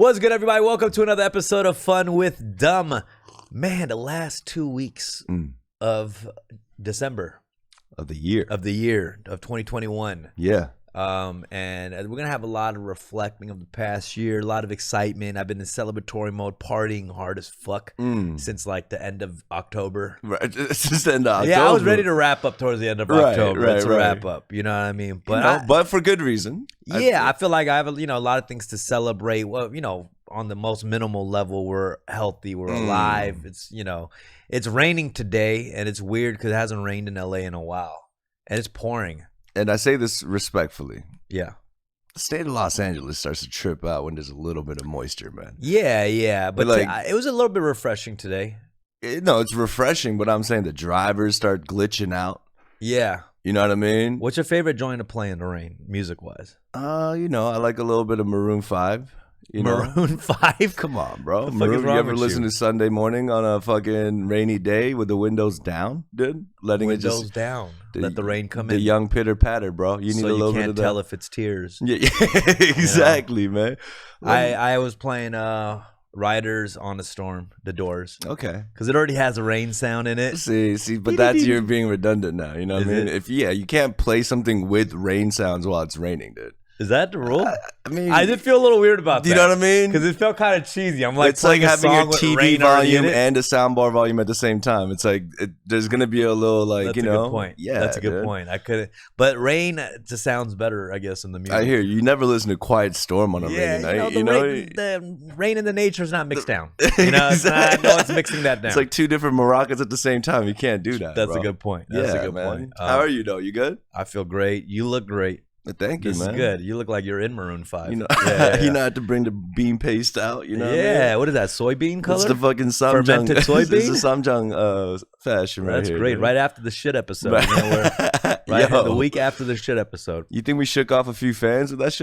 What's good, everybody? Welcome to another episode of Fun with Dumb. Man, the last 2 weeks of December of the year of 2021. Yeah. And we're gonna have a lot of reflecting of the past year, a lot of excitement. I've been in celebratory mode, partying hard as fuck since like the end of October. Right, since the end of October. Yeah, I was ready to wrap up towards the end of October. It's a wrap up. You know what I mean? But but for good reason. I feel like I have a lot of things to celebrate. Well, on the most minimal level, we're healthy, we're alive. It's it's raining today, and it's weird because it hasn't rained in LA in a while, and it's pouring. And I say this respectfully. Yeah. The state of Los Angeles starts to trip out when there's a little bit of moisture, man. Yeah. But it was a little bit refreshing today. No, it's refreshing, but I'm saying the drivers start glitching out. Yeah. You know what I mean? What's your favorite joint to play in the rain, music-wise? I like a little bit of Maroon 5. Maroon 5? Come on, bro. What the fuck is wrong you ever with listen to Sunday morning on a fucking rainy day with the windows down, dude? Windows down. Let the rain come in. The young pitter patter, bro. You need a little bit of that. So you can't tell if it's tears. Yeah, exactly, man. I was playing Riders on a Storm, The Doors. Okay. Because it already has a rain sound in it. See, but that's you're being redundant now. You know what I mean? You can't play something with rain sounds while it's raining, dude. Is that the rule? I did feel a little weird about that. You know what I mean? Because it felt kind of cheesy. I'm like, it's like having your TV volume and a soundbar volume at the same time. It's like there's gonna be a little That's a good point. Yeah, that's a good point. I couldn't, but rain just sounds better, I guess, in the music. I hear you never listen to Quiet Storm on a rainy night. The rain and the nature is not mixed down. Exactly. No one's mixing that down. It's like two different maracas at the same time. You can't do that. That's a good point. That's a good point. How are you though? You good? I feel great. You look great. Thank you, man. This is good. You look like you're in Maroon 5. You know have to bring the bean paste out. You know. Yeah. What is that? Soybean color? It's the fucking samjang. Fermented soybean. It's the samjang fashion right here. That's great. Dude. Right after the shit episode. The week after the shit episode. You think we shook off a few fans with that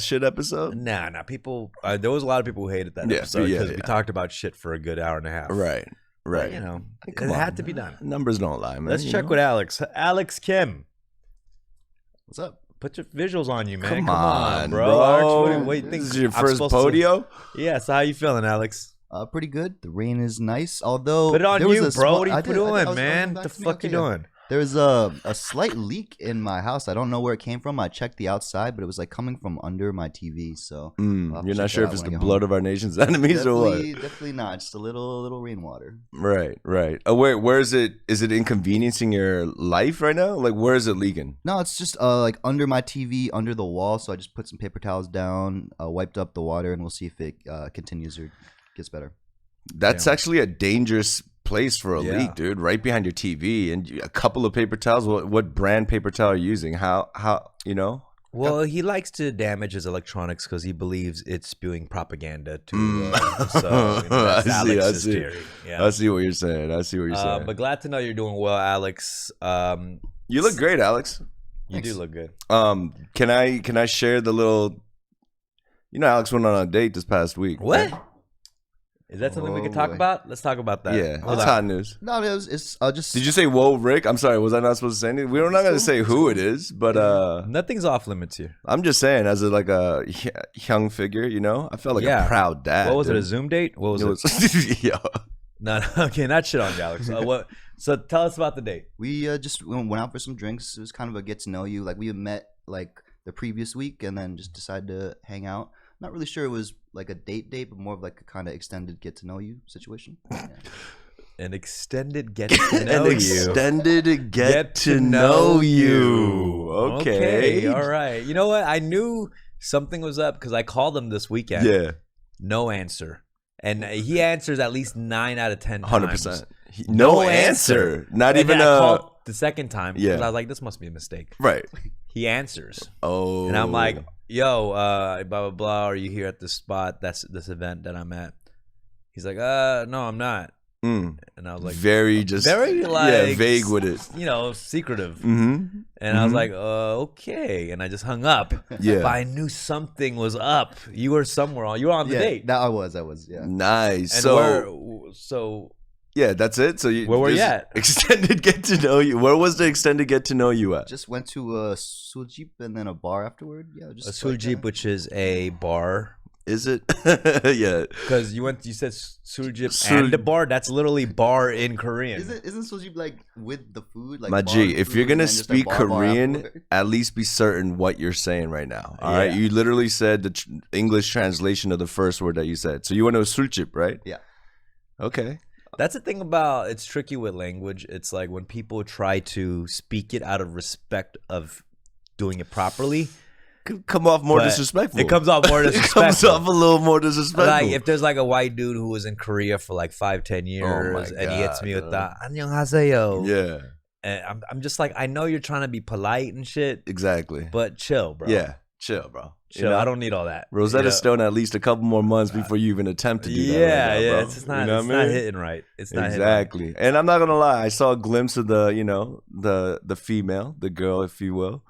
shit episode? Nah. People. There was a lot of people who hated that episode because we talked about shit for a good hour and a half. Right. But, it had to be done. Numbers don't lie, man. Let's check with Alex. Alex Kim. What's up? Put your visuals on you, man. Come on, bro. This is your first podio? Yeah, so how you feeling, Alex? Pretty good. The rain is nice, although... Put it on you, bro. What are you doing, man? What the fuck you doing? There's a slight leak in my house. I don't know where it came from. I checked the outside, but it was like coming from under my TV. So you're not sure if it's the blood of our nation's enemies or what? Definitely not. Just a little rainwater. Right. Where is it? Is it inconveniencing your life right now? Like, where is it leaking? No, it's just like under my TV, under the wall. So I just put some paper towels down, wiped up the water, and we'll see if it continues or gets better. That's actually a dangerous place for a leak, dude. Right behind your TV, and a couple of paper towels. What brand paper towel are you using? How Well, he likes to damage his electronics because he believes it's spewing propaganda to. That's Alex's theory. Yeah. I see what you're saying. But glad to know you're doing well, Alex. You look great, Alex. You do look good. Can I share the little? Alex went on a date this past week. What? Right? Is that something we can talk about? Let's talk about that. Yeah, that's hot news. No, it's just. Did you say "Whoa, Rick"? I'm sorry. Was I not supposed to say anything? We're not going to say who it is, but nothing's off limits here. I'm just saying, as a young figure, I felt like a proud dad. What was it? A Zoom date? What was it? Yeah. No, okay, not shit on you, Alex. So tell us about the date. We just went out for some drinks. It was kind of a get to know you. Like we had met like the previous week, and then just decided to hang out. Not really sure it was like a date, but more of like a kind of extended get to know you situation. Yeah. An extended get to know you. Extended get to know you. Okay. All right. You know what? I knew something was up because I called him this weekend. Yeah. No answer. And he answers at least 9 out of 10 times. 100%. No answer. Not even I called the second time. Yeah. I was like, this must be a mistake. Right. He answers. Oh. And I'm like, yo, blah, blah, blah. Are you here at this spot? That's this event that I'm at. He's like, no, I'm not. And I was like, very vague with it. Secretive. Mm-hmm. And I was like, okay. And I just hung up. Yeah. But I knew something was up. You were somewhere. You were on the date. I was. Yeah. Nice. And so. Yeah, that's it. So where were you at? Extended get to know you. Where was the extended get to know you at? Just went to a Suljip and then a bar afterward. Yeah, just a Suljip, which is a bar Is it? Yeah. Because you said suljip and the bar. That's literally bar in Korean. Isn't suljip like with the food? Like My G, if you're gonna speak bar Korean, at least be certain what you're saying right now. All right, you literally said the English translation of the first word that you said. So you went to suljip, right? Yeah. Okay. That's the thing about it's tricky with language. It's like when people try to speak it out of respect of doing it properly. Could come off more disrespectful. It comes off more disrespectful. It comes off a little more disrespectful. Like if there's like a white dude who was in Korea for like 5-10 years and he hits me with the 안녕하세요. Yeah. And I'm just like, I know you're trying to be polite and shit. Exactly. But chill, bro. Yeah. Chill, bro. Chill. You know? I don't need all that. Rosetta Stone at least a couple more months before you even attempt to do that. Yeah, right now, bro. It's just not, it's not hitting right. It's not exactly. hitting right. And I'm not gonna lie, I saw a glimpse of the, the female, the girl, if you will.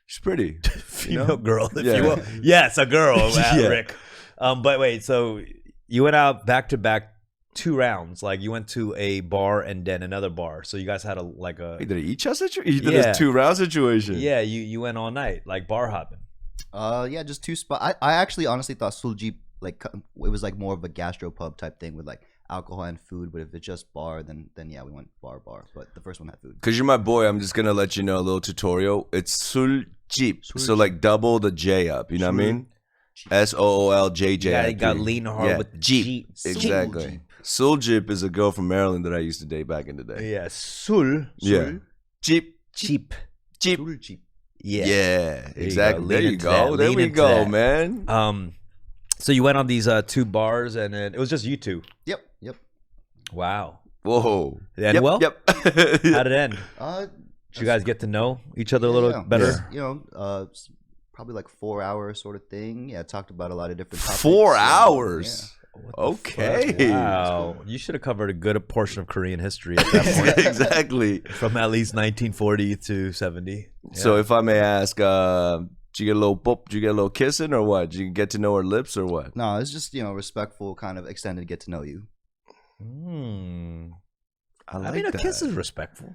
She's pretty. Female girl, if you will. Yes, a girl, Rick. But wait, so you went out back to back 2 rounds. Like you went to a bar and then another bar. So you guys had Wait, did it each situation? You did a 2-round situation. Yeah, you went all night, like bar hopping. Yeah, just 2 spots. I actually honestly thought suljip like it was like more of a gastropub type thing with like alcohol and food, but if it's just bar, then yeah, we went bar. But the first one had food. Because you're my boy, I'm just gonna let you know a little tutorial. It's suljip, so like double the J up. You know what I mean? SOOLJJ. Yeah, you got lean hard with the Jeep. Exactly. Suljip is a girl from Maryland that I used to date back in the day. Yeah, sul. Yeah. Jeep. Cheap. Yeah, exactly. There you go. There we go, man. So you went on these 2 bars, and it was just you 2. Yep. Wow. Whoa. It end well? Yep. How'd it end? Did you guys get to know each other a little better? Yeah. Probably like 4 hours sort of thing. Yeah, talked about a lot of different topics. 4 hours? Yeah. Okay. Wow. You should have covered a good portion of Korean history at that point. Exactly. From at least 1940 to 70. Yeah. So if I may ask, did you get a little boop? Did you get a little kissing or what? Did you get to know her lips or what? No, it's just, respectful kind of extended get to know you. I mean, a kiss is respectful.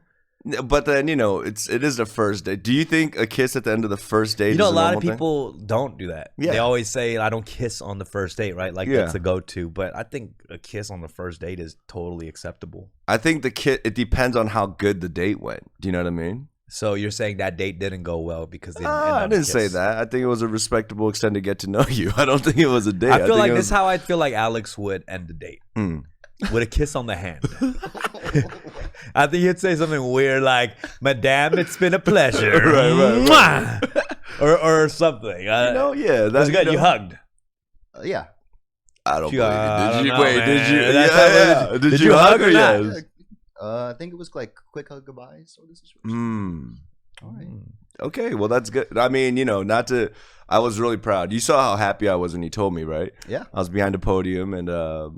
But then, it is the first date. Do you think a kiss at the end of the first date is a lot of thing? People don't do that. Yeah. They always say, I don't kiss on the first date, right? Like, that's the go-to. But I think a kiss on the first date is totally acceptable. I think it depends on how good the date went. Do you know what I mean? So you're saying that date didn't go well because they didn't I didn't say that. I think it was a respectable extended get to know you. I don't think it was a date. I feel like this is how I feel like Alex would end the date. With a kiss on the hand. I think he'd say something weird like, Madame, it's been a pleasure. Right. or something. That's good. You hugged. Yeah. I don't believe it. Did you hug or yes? I think it was like quick hug goodbye sort of situation. All right. Okay, well that's good. I mean, I was really proud. You saw how happy I was when he told me, right? Yeah. I was behind the podium and I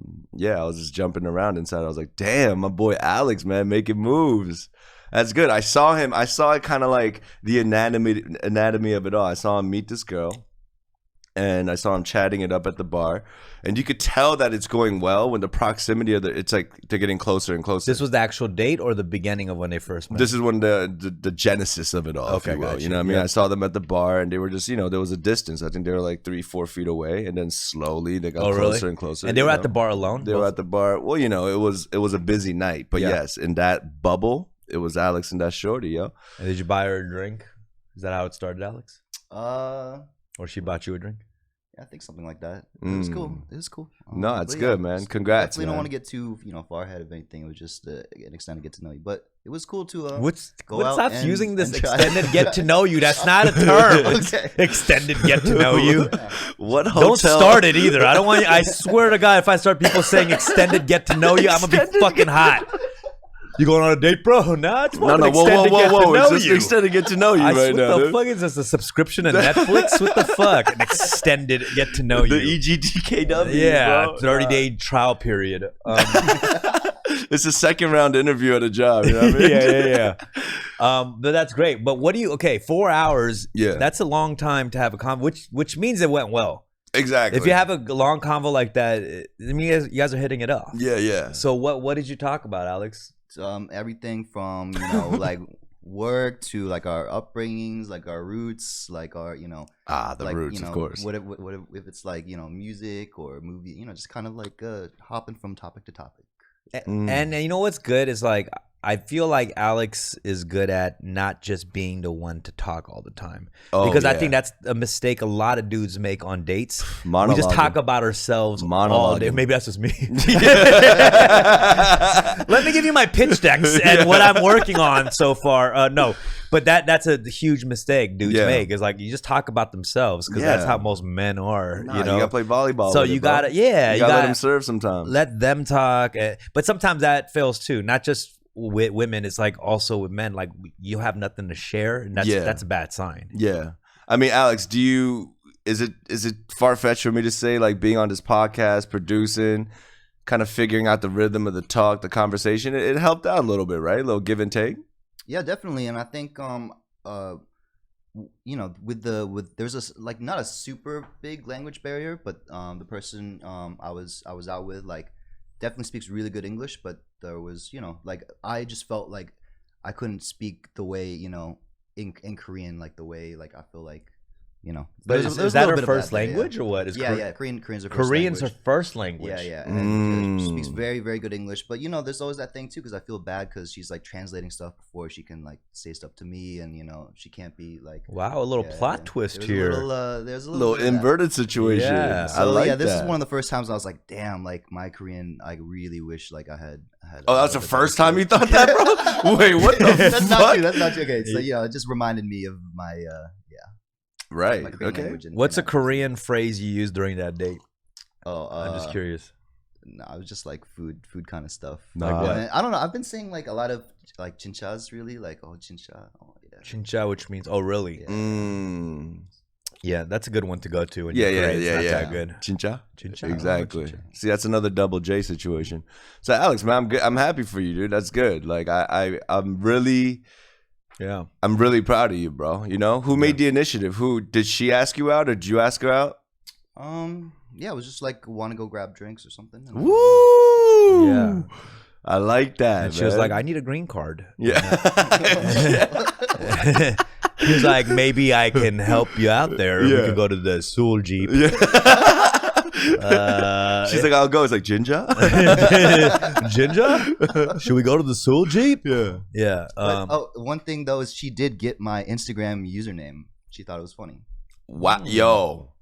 was just jumping around inside. I was like, damn, my boy Alex, man, making moves. That's good. I saw it kind of like the anatomy of it all. I saw him meet this girl. And I saw him chatting it up at the bar, and you could tell that it's going well when the proximity of it's like they're getting closer and closer. This was the actual date or the beginning of when they first met? This is when the genesis of it all. Okay, you know what I mean? I saw them at the bar, and they were just there was a distance. I think they were like 3-4 feet away, and then slowly they got closer and closer. And they were at the bar alone. They were at the bar. Well, it was a busy night, but yes, in that bubble, it was Alex and that shorty, yo. And did you buy her a drink? Is that how it started, Alex? Or she bought you a drink? Yeah, I think something like that. It was cool. It was cool. No, it's good, man. Congrats. Definitely don't want to get too far ahead of anything. It was just an extended get to know you, but it was cool to stop using this extended get to know you. That's not a term. Okay. Extended get to know you. What hotel? Don't start it either. I don't want you. I swear to God, if I start people saying extended get to know you, I'm gonna be fucking hot. You going on a date, bro? Nah, it's more whoa. It's just extended get to know you right now. What the fuck is this? A subscriction to Netflix? What the fuck? An extended get to know you. The EGTKW. Yeah, 30-day trial period. It's a second round interview at a job. You know what I mean? Yeah. But that's great. But 4 hours. Yeah, that's a long time to have a convo, which means it went well. Exactly. If you have a long convo like that, I mean, you guys are hitting it off. Yeah. So what did you talk about, Alex? Everything from like work to like our upbringings, like our roots, like our the like, roots, of course. What if it's like music or movie, just kind of like hopping from topic to topic. And you know what's good is like I feel like Alex is good at not just being the one to talk all the time. Because I think that's a mistake a lot of dudes make on dates. We just talk about ourselves all day. Maybe that's just me. Let me give you my pitch decks and what I'm working on so far. No, but that's a huge mistake dudes make. Is like you just talk about themselves because that's how most men are. You gotta play volleyball. So you gotta, you gotta let them serve sometimes. Let them talk, but sometimes that fails too. Not just with women, it's like also with men. Like you have nothing to share, and that's a bad sign. Yeah, I mean, Alex, is it far fetched for me to say like being on this podcast, producing, kind of figuring out the rhythm of the talk, the conversation, it helped out a little bit, right? A little give and take. Yeah, definitely, and I think with there's a like not a super big language barrier, but the person I was out with like definitely speaks really good English, but there was like I just felt like I couldn't speak the way in Korean, like the way like I feel like But is that her first language or what? Korean's her first Korean's language. her first language. And she speaks very, very good English. But there's always that thing too, because I feel bad because she's like translating stuff before she can like say stuff to me, and she can't be like. Wow, a little plot twist here. There's a little inverted situation. Yeah. So, I like that. This is one of the first times I was like, damn, like my Korean, I really wish like I had. Oh, that's the first time you thought that, bro? Wait, what the That's fuck? That's not true. Okay, so it just reminded me of my Right. Okay. What's a Korean phrase you used during that date? I'm just curious. No, I was just like food kind of stuff. Like what? I don't know. I've been saying like a lot of like chinchas, really, like chincha. Oh yeah. Chincha, which means really? Yeah. Yeah, that's a good one to go to. Yeah. Not that good. Chincha. Chincha. Exactly. Chincha. See, that's another double J situation. So, Alex, man, I'm good. I'm happy for you, dude. That's good. Like, I'm really. Yeah, I'm really proud of you, bro. Who made the initiative? Who did she ask you out, or did you ask her out? Yeah, it was just like want to go grab drinks or something. Woo! Yeah, I like that. And she was like, "I need a green card." Yeah. He was like, "Maybe I can help you out there. We could go to the Soul Jeep." Yeah. She's like, I'll go. It's like Jinja. Jinja? Should we go to the Soul Jeep? Yeah. One thing though is she did get my Instagram username. She thought it was funny. Wow, yo,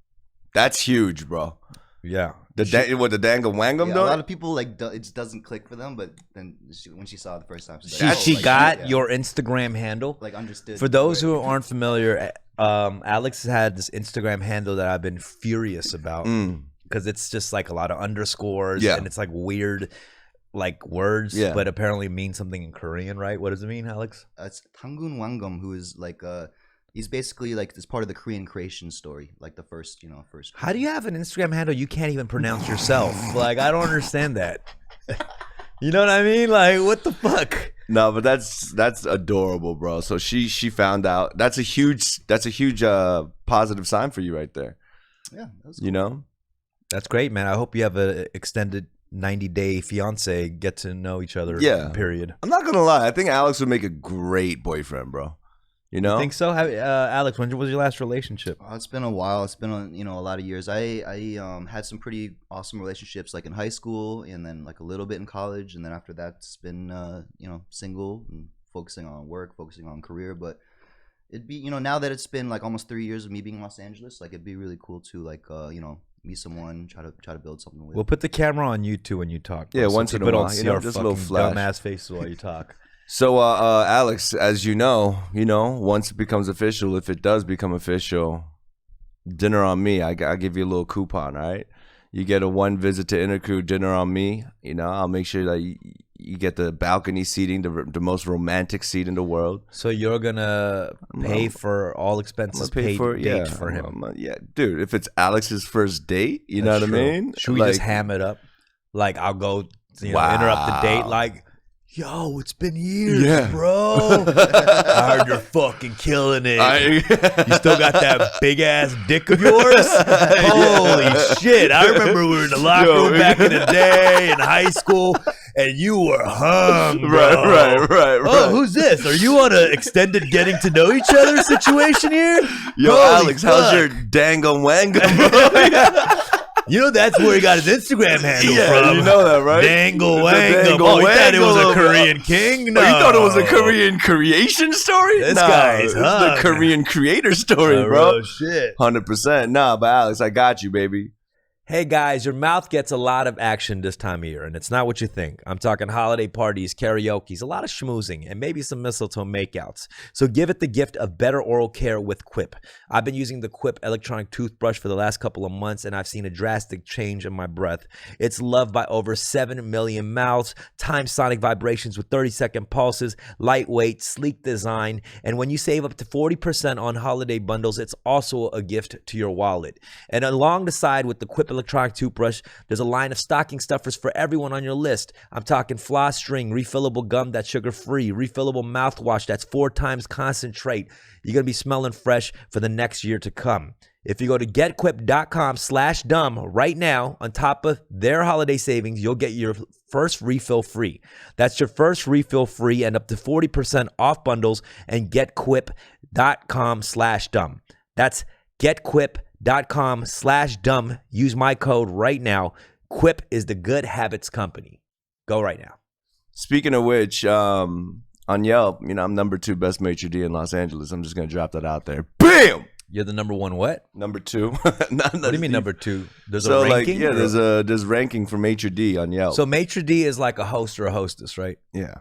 that's huge, bro. Yeah. The Dangam Wangam Yeah, though. a lot of people like it just doesn't click for them, but then when she saw it the first time, She got your Instagram handle. like understood. For those who aren't familiar, Alex has had this Instagram handle that I've been furious about because it's just like a lot of underscores and it's like weird like words, but apparently mean something in Korean, right? What does it mean, Alex? It's Tangun Wangam, who is like he's basically like this part of the Korean creation story, like the first. How do you have an Instagram handle you can't even pronounce yourself? Like, I don't understand that. You know what I mean? Like, what the fuck? No, but that's adorable, bro. So she found out. That's a huge positive sign for you right there. Yeah, that was cool. That's great, man. I hope you have an extended 90-day fiance, get to know each other. Period. I'm not gonna lie. I think Alex would make a great boyfriend, bro. You think so? Alex, when was your last relationship? It's been a while. It's been a lot of years. I had some pretty awesome relationships like in high school and then like a little bit in college, and then after that it's been single and focusing on work, focusing on career. But it'd be now that it's been like almost 3 years of me being in Los Angeles, like it'd be really cool to like meet someone, try to build something with. We'll put the camera on you too when you talk. Yeah, once in a while, don't see our just a little fucking flash. dumbass faces while you talk. So, Alex, as you know, once it becomes official, if it does become official, dinner on me. I give you a little coupon, all right? You get a one visit to Intercrew, dinner on me. I'll make sure that you get the balcony seating, the most romantic seat in the world. So you're gonna pay for all expenses paid for him. Yeah, dude. If it's Alex's first date, you know what I mean? Should we just ham it up? Like I'll go, interrupt the date. Like, yo, it's been years, bro. I heard you're fucking killing it. You still got that big ass dick of yours? Holy shit. I remember we were in the locker room back in the day in high school. and you were hung, bro. Right. Oh, who's this? Are you on an extended getting to know each other situation here? Yo, Holy Alex, how's fuck. your dango wango, bro? You know that's where he got his Instagram handle from. You know that, right? Dangle The Wango. Dangle Oh, you thought it was a Wango, bro. Korean king? No. Oh, you thought it was a Korean creation story? This nah, guy's it's the hung. Korean creator story, Oh, bro. real shit. 100%. Nah, but Alex, I got you, baby. Hey guys, your mouth gets a lot of action this time of year, and it's not what you think. I'm talking holiday parties, karaoke's, a lot of schmoozing, and maybe some mistletoe makeouts. So give it the gift of better oral care with Quip. I've been using the Quip electronic toothbrush for the last couple of months, and I've seen a drastic change in my breath. It's loved by over 7 million mouths, time sonic vibrations with 30-second pulses, lightweight, sleek design, and when you save up to 40% on holiday bundles, it's also a gift to your wallet. And along the side with the Quip electronic toothbrush, there's a line of stocking stuffers for everyone on your list. I'm talking floss string, refillable gum that's sugar-free, refillable mouthwash that's 4 times concentrate. You're going to be smelling fresh for the next year to come. If you go to getquip.com/dumb right now, on top of their holiday savings, you'll get your first refill free. That's your first refill free and up to 40% off bundles and getquip.com/dumb. That's getquip.com/dumb. Use my code right now. Quip is the good habits company. Go right now. Speaking of which, on Yelp, you know, I'm number 2 best maitre d' in Los Angeles. I'm just going to drop that out there. Bam! You're the number one what? Number 2. What do you mean number 2? There's So a ranking? like, yeah, there's ranking for maitre d' on Yelp. So maitre d' is like a host or a hostess, right? yeah,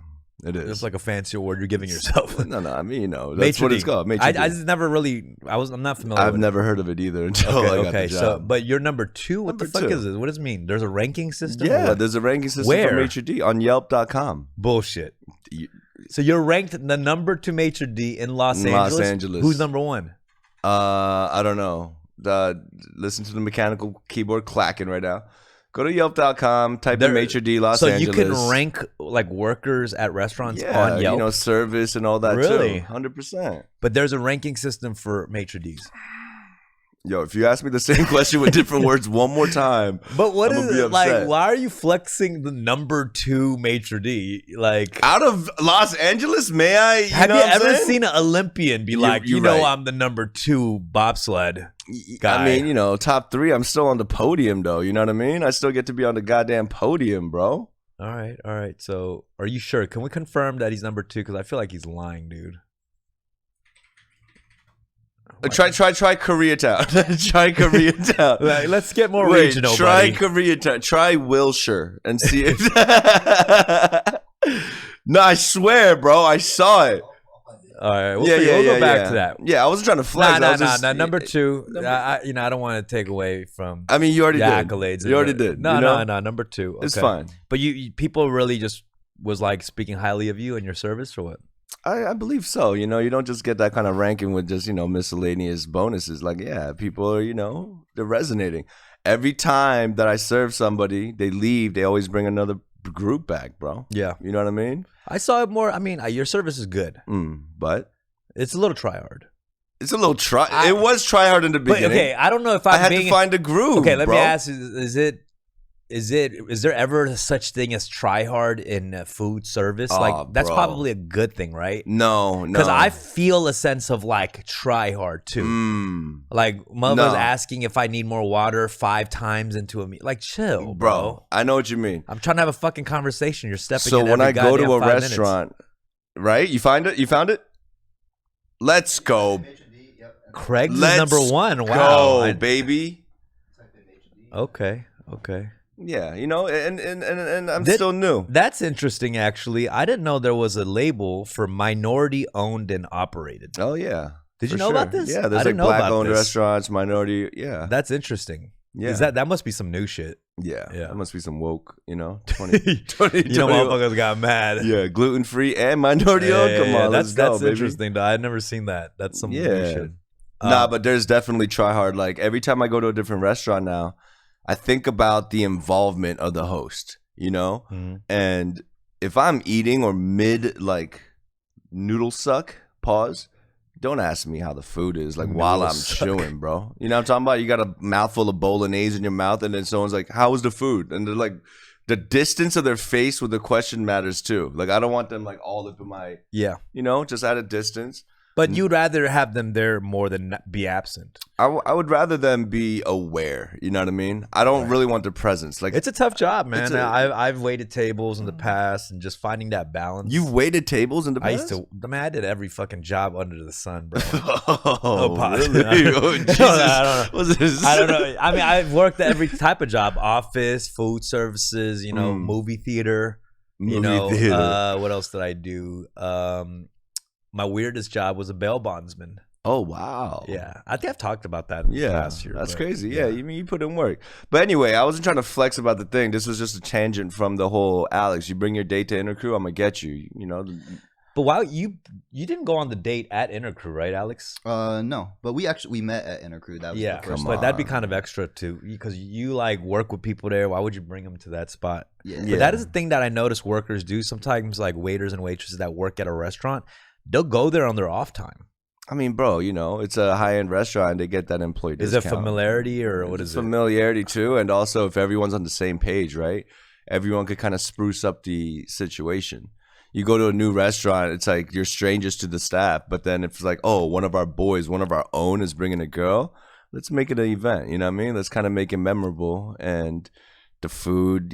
it is. It's like a fancy award you're giving yourself. no, I mean, you know, that's Maitre what it's d'. called. Maitre I d'. just never really, I'm not familiar I've with never heard of it either until I got Okay, the so, job. but you're number 2? What Number the fuck 2. is this? What does it mean? There's a ranking system? or Yeah, what? there's a ranking system Where? for maitre d' on Yelp.com. Bullshit. You- So you're ranked the number 2 maitre d' in Los Angeles? Los Angeles. Who's number 1? I don't know. Listen to the mechanical keyboard clacking right now. Go to Yelp.com, type in maitre d' Los Angeles. So you can rank like workers at restaurants yeah, on Yelp? you know, service and all that Really? too. 100%. But there's a ranking system for maitre d's. Yo, if you ask me the same question with different words one more time, But what I'm is gonna be it like? upset. Why are you flexing the number 2 maitre d'? Like, out of Los Angeles, may I? have know you what I'm ever saying? seen an Olympian be You're- like, you're you know, right. I'm the number 2 bobsled guy? I mean, you know, top 3. I'm still on the podium, though. You know what I mean? I still get to be on the goddamn podium, bro. All right. So, are you sure? Can we confirm that he's number 2? Because I feel like he's lying, dude. Try Koreatown. Try Koreatown. Like, let's get more Wait, regional, try buddy. Koreatown. Try Wilshire and see if. No, I swear, bro. I saw it. All right, we'll go back to that. Yeah, I wasn't trying to flex. I was just- Number 2. I don't want to take away from I mean, you already the did. accolades. You already did. No, you know? no. Number 2. Okay. It's fine. But you people really just was like speaking highly of you and your service, or what? I believe so. You know, you don't just get that kind of ranking with just, you know, miscellaneous bonuses. Like, yeah, people are, you know, they're resonating. Every time that I serve somebody, they leave, they always bring another group back, bro. Yeah, You know what I mean? I saw it more. I mean, your service is good. But It's a little try hard. it's a little it was try hard in the But beginning. okay, I don't know if I I'm had being. to find a groove. Okay, let bro. me ask: is there ever such thing as try hard in food service? Like that's bro. probably a good thing, right? No. Because I feel a sense of like try hard too. Like mother's No. asking if I need more water 5 times into a meal. Like chill, bro. I know what you mean. I'm trying to have a fucking conversation. You're stepping. So in when every I go to goddamn a 5 minutes. restaurant, right? You find it? You found it? Let's go. Craig's is Let's number 1. Go, Wow, baby. Okay. Yeah, you know, and I'm Did- still new. That's interesting, actually. I didn't know there was a label for minority owned and operated. Oh yeah. Did you For know about this? Yeah, I there's didn't know like about black-owned this. restaurants, minority. Yeah, That's interesting. yeah, Is that must be some new shit. yeah. Yeah. That must be some woke. You know, 20, You know, motherfuckers got mad. Yeah, gluten free and minority owned. Come on, let's go, that's baby. interesting. Though. I'd never seen that. That's some new Yeah. shit. Nah, but there's definitely try hard. Like every time I go to a different restaurant now, I think about the involvement of the host, you know? Mhm. And if I'm eating or mid like noodle suck, pause, don't ask me how the food is like while Noodle I'm suck. chewing, bro. You know what I'm talking about? You got a mouthful of bolognese in your mouth and then someone's like, "How was the food?" And they're like the distance of their face with the question matters too. Like, I don't want them like all up in my, just at a distance. But you'd rather have them there more than be absent. I would rather them be aware. You know what I mean? I don't really want their presence. Like, it's a tough job, man. I've waited tables in the past, and just finding that balance. You've waited tables in the past? I did every fucking job under the sun, bro. Really? Oh, Jesus. I don't know. What's this? I don't know. I mean, I've worked at every type of job: office, food services, movie theater. Theater. What else did I do? My weirdest job was a bail bondsman. Oh, wow. Yeah. I think I've talked about that in the past year. That's crazy. Yeah, you put in work. But anyway, I wasn't trying to flex about the thing. This was just a tangent from the whole, Alex, you bring your date to Intercrew, I'm going to get you, But wow, you didn't go on the date at Intercrew, right, Alex? No. But we met at Intercrew. That was the first but that'd be kind of extra too, because you like work with people there. Why would you bring them to that spot? Yeah. But that is the thing that I notice workers do sometimes, like waiters and waitresses that work at a restaurant. They'll go there on their off time. I mean, bro, it's a high-end restaurant. They get that employee discount. Is it familiarity or what is it? Familiarity too, and also if everyone's on the same page, right? Everyone could kind of spruce up the situation. You go to a new restaurant, it's like you're strangers to the staff, but then if it's like, oh, one of our boys, one of our own is bringing a girl, let's make it an event. You know what I mean? Let's kind of make it memorable. And the food,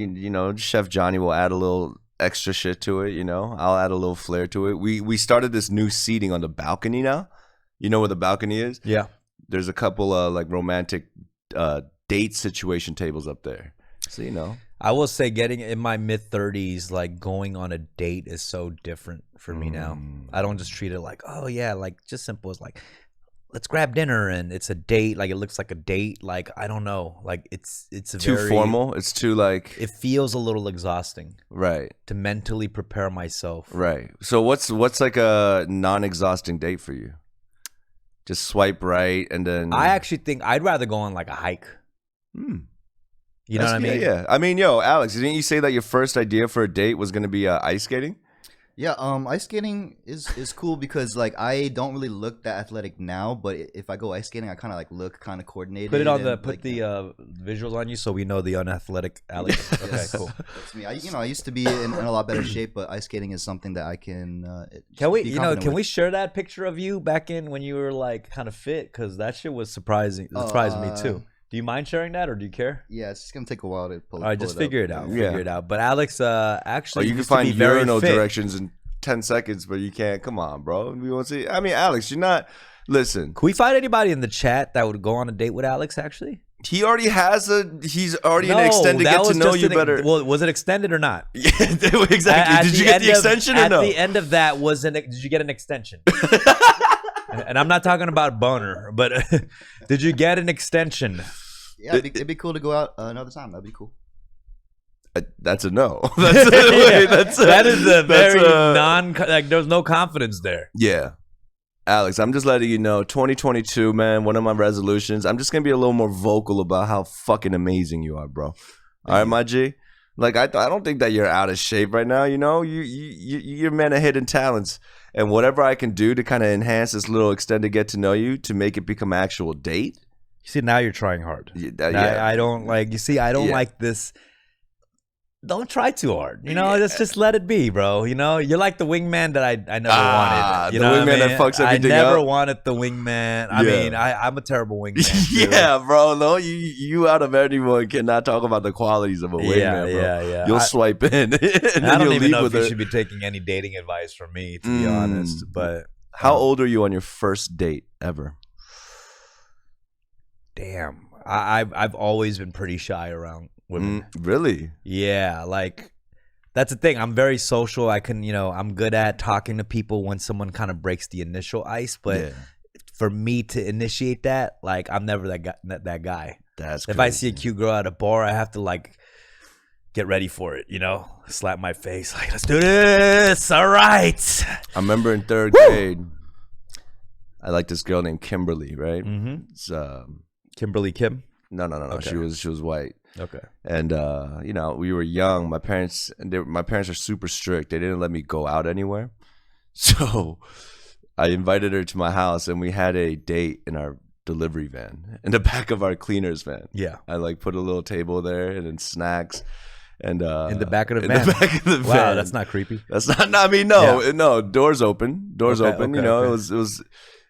Chef Johnny will add a little extra shit to it, I'll add a little flair to it. We started this new seating on the balcony now. You know where the balcony is? Yeah. There's a couple of like romantic date situation tables up there. So I will say, getting in my mid-30s, like going on a date is so different for me now. I don't just treat it like, oh yeah, like just simple as like, let's grab dinner and it's a date. Like, it looks like a date. Like, I don't know. Like, it's too formal. It's too like, it feels a little exhausting. Right. To mentally prepare myself. Right. So what's like a non-exhausting date for you? Just swipe right and then. I actually think I'd rather go on like a hike. You know what I mean? Yeah. I mean, Alex, didn't you say that your first idea for a date was going to be ice skating? Yeah, ice skating is cool because like I don't really look that athletic now, but if I go ice skating, I kind of like look kind of coordinated. Put it on the visuals on you so we know the unathletic Alex. Okay, cool. That's me. I used to be in a lot better shape, but ice skating is something that I can. Can we share that picture of you back in when you were like kind of fit? Because that shit was surprising. It surprised me too. Do you mind sharing that, or do you care? Yeah, it's just gonna take a while to pull. All right, just figure it out. Figure it out. But Alex, actually, you can find urinal directions in 10 seconds, but you can't. Come on, bro. We won't see. I mean, Alex, you're not. Listen. Can we find anybody in the chat that would go on a date with Alex? Actually, he already has he's already an extended get to know you better. Well, was it extended or not? Yeah, exactly. Did you get the extension or no? At the end of that, did you get an extension? And I'm not talking about boner, but did you get an extension? Yeah, it'd be cool to go out another time. That'd be cool. That's a no. That is a very like. There's no confidence there. Yeah, Alex, I'm just letting you know. 2022, man. One of my resolutions. I'm just gonna be a little more vocal about how fucking amazing you are, bro. All right, my G. Like I don't think that you're out of shape right now. You're a man of hidden talents, and whatever I can do to kind of enhance this little extended get to know you to make it become an actual date. You see, now you're trying hard. I don't like. You see, I don't like this. Don't try too hard. Just let it be, bro. You're like the wingman that I never wanted. The wingman that fucks everything up. I never wanted the wingman. I mean, I'm a terrible wingman. Yeah, bro. No, you out of anyone cannot talk about the qualities of a wingman, bro. Yeah. You'll swipe in. And I don't even know if you should be taking any dating advice from me, to be honest. But how old are you on your first date ever? Damn, I've always been pretty shy around women. Really? Yeah, like that's the thing. I'm very social. I can, I'm good at talking to people when someone kind of breaks the initial ice. But for me to initiate that, like I'm never that guy. That's if crazy. I see a cute girl at a bar, I have to like get ready for it. Slap my face like, let's do this. All right. I remember in third grade, I liked this girl named Kimberly. Right? Mm-hmm. It's, Kimberly Kim? No. Okay. She was white. Okay. And we were young. My parents are super strict. They didn't let me go out anywhere. So I invited her to my house and we had a date in our delivery van, in the back of our cleaners van. Yeah. I like put a little table there and then snacks. And in the back of the in van. the back of the van. Wow, that's not creepy. That's not. I mean, no. Doors open. Doors open. Okay, you know, okay.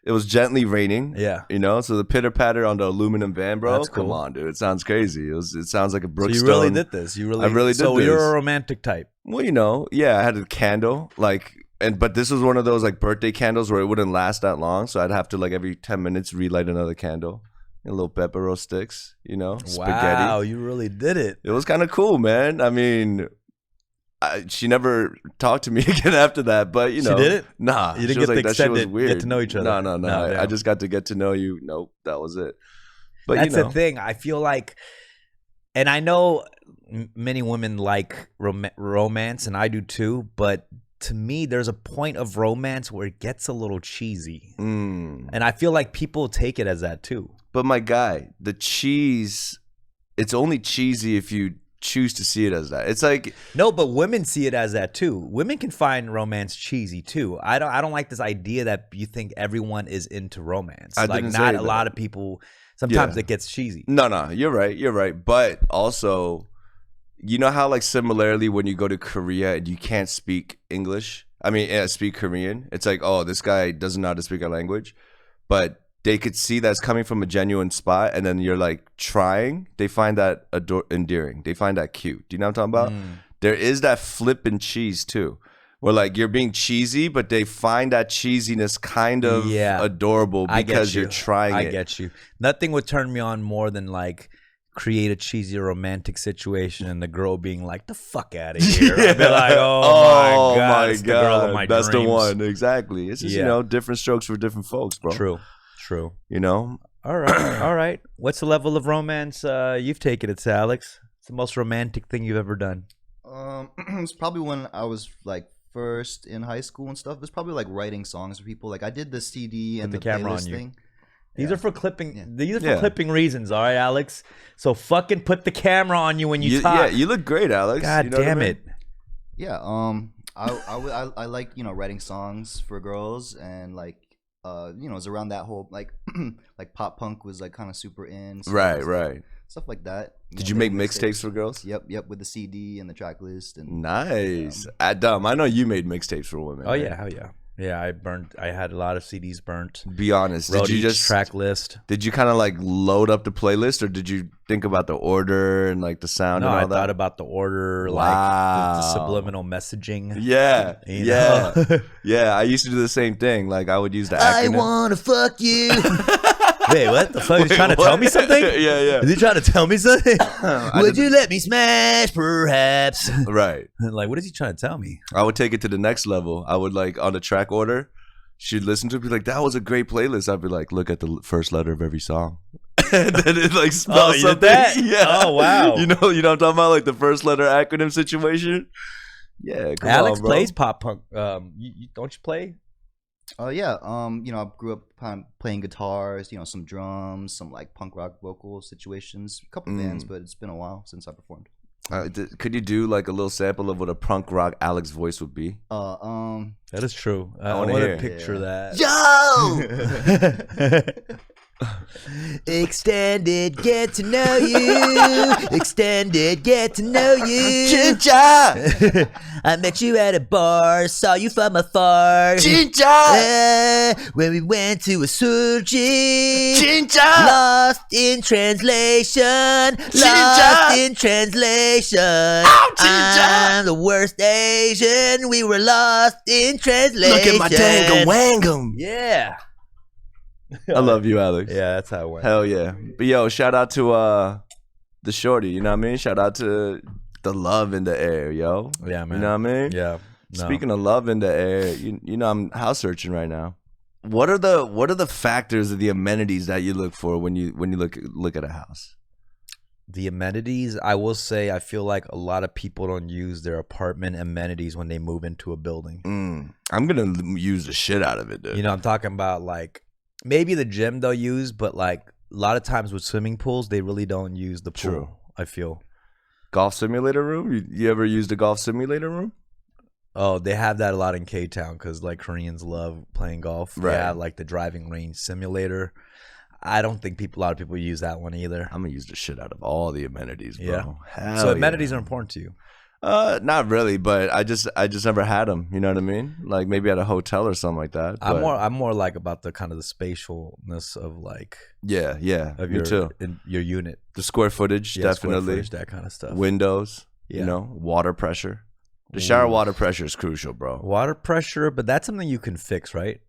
it was gently raining. Yeah. You know, so the pitter patter on the aluminum van, bro. That's cool. Come on, dude. It sounds crazy. It sounds like a Brookstone. So you really did this. You really. I really did So this. you're a romantic type. Well, you know, yeah. I had a candle, like, but this was one of those like birthday candles where it wouldn't last that long, so I'd have to like every 10 minutes relight another candle. And little pepper sticks, you know, spaghetti. Wow, you really did it. It was kind of cool, man. I mean, she never talked to me again after that, but you know, she did it. Nah, You didn't she was get the that shit was extended weird. get to know each other. No. I just got to get to know you. Nope, that was it. But That's you know, the thing. I feel like, and I know many women like romance, and I do too. But to me, there's a point of romance where it gets a little cheesy, and I feel like people take it as that too. But my guy, the cheese, it's only cheesy if you choose to see it as that. It's like no, but women see it as that too. Women can find romance cheesy too. I don't like this idea that you think everyone is into romance. Like not a lot of people. Sometimes it gets cheesy. No, you're right. But also, you know how like similarly when you go to Korea and you can't speak English. I mean, speak Korean. It's like, oh, this guy doesn't know how to speak our language, but they could see that's coming from a genuine spot, and then you're like trying. They find that endearing. They find that cute. Do you know what I'm talking about? There is that flip and cheese too, where like you're being cheesy, but they find that cheesiness kind of adorable because you're trying it. I get you. Nothing would turn me on more than like create a cheesy romantic situation and the girl being like, "The fuck out of here!" I'd be like, "Oh my god, it's the girl of my that's dreams." the one, exactly. It's just you know, different strokes for different folks, bro. True. You know? All right. What's the level of romance you've taken it to, Alex? It's the most romantic thing you've ever done. It's probably when I was like first in high school and stuff. It was probably like writing songs for people. Like I did the CD and the camera playlist on you. thing. These are for clipping. Yeah. These are for clipping reasons, all right, Alex. So fucking put the camera on you when you talk. Yeah, you look great, Alex. God damn it. Yeah. I like writing songs for girls and like. It was around that whole like like pop punk was like kind of super in. So right. Stuff like that. Did you make mixtapes for girls? Yep, with the CD and the track list. And nice. At Dumb, I know you made mixtapes for women. Oh yeah, hell yeah. Yeah, I had a lot of CDs burnt. Be honest. Did you just track list? Did you kind of like load up the playlist, or did you think about the order and like the sound and all that? No, I thought about the order, like the subliminal messaging. Yeah. Yeah. I used to do the same thing. Like I would use the acronym. I wanna fuck you. Wait, what the fuck? Is he trying to tell me something? Yeah. Is he trying to tell me something? Would you let me smash, perhaps? Right. Like, what is he trying to tell me? I would take it to the next level. I would like on the track order. She'd listen to it, be like, "That was a great playlist." I'd be like, "Look at the first letter of every song." And then it like spells something. That? Yeah. Oh wow. You know what I'm talking about? Like the first letter acronym situation. Yeah. Alex on, bro. plays pop punk. Don't you play? Yeah. I grew up kind of playing guitars, some drums, some like punk rock vocal situations, a couple bands, but it's been a while since I performed. Could you do like a little sample of what a punk rock Alex voice would be? That is true. I want to picture that. Yo! Extended get to know you. Extended get to know you. Ginger! I met you at a bar, saw you from afar. Ginger! When we went to a sushi. Ginger! Lost in translation. Lost in translation. Ow, Ginger! I'm the worst Asian. We were lost in translation. Look at my dangum wangum. Yeah. I love you, Alex. Yeah, that's how it went. Hell yeah. But yo, shout out to the shorty, you know what I mean? Shout out to the love in the air, yo. Yeah, man. You know what I mean? Yeah. No. Speaking of love in the air, you know I'm house searching right now. What are the factors of the amenities that you look for when you look at a house? The amenities, I will say, I feel like a lot of people don't use their apartment amenities when they move into a building. I'm gonna use the shit out of it, dude. You know, I'm talking about like maybe the gym they'll use, but like a lot of times with swimming pools, they really don't use the pool. True. I feel. Golf simulator room? You ever used a golf simulator room? Oh, they have that a lot in K-Town because like Koreans love playing golf. Right. They have like the driving range simulator. I don't think a lot of people use that one either. I'm gonna use the shit out of all the amenities, bro. Yeah. Hell So amenities are important to you. Not really, but I just never had them. You know what I mean? Like maybe at a hotel or something like that. I'm but- more like about the kind of the spatialness of like Yeah, of me your too. your unit. The square footage, Square definitely. footage, that kind of stuff. Windows, Yeah. you know, water pressure. The shower water pressure is crucial, bro. Water pressure, but that's something you can fix, right?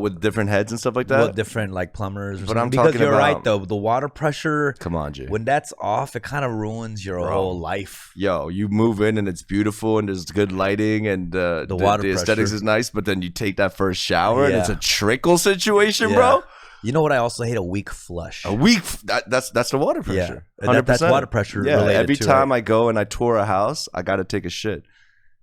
With different heads and stuff like that. Well, different like plumbers or But something. I'm Because talking you're right about- though. The water pressure, Come on, G. when that's off, it kind of ruins your Bro. whole life. Yo, you move in and it's beautiful and there's good lighting and the water aesthetics pressure. is nice, but then you take that first shower and Yeah. it's a trickle situation, Yeah. bro. You know what? I also hate a weak flush. A week. That's the water pressure. Yeah, that's water pressure. Yeah, related every to time it. I go and I tour a house, I got to take a shit.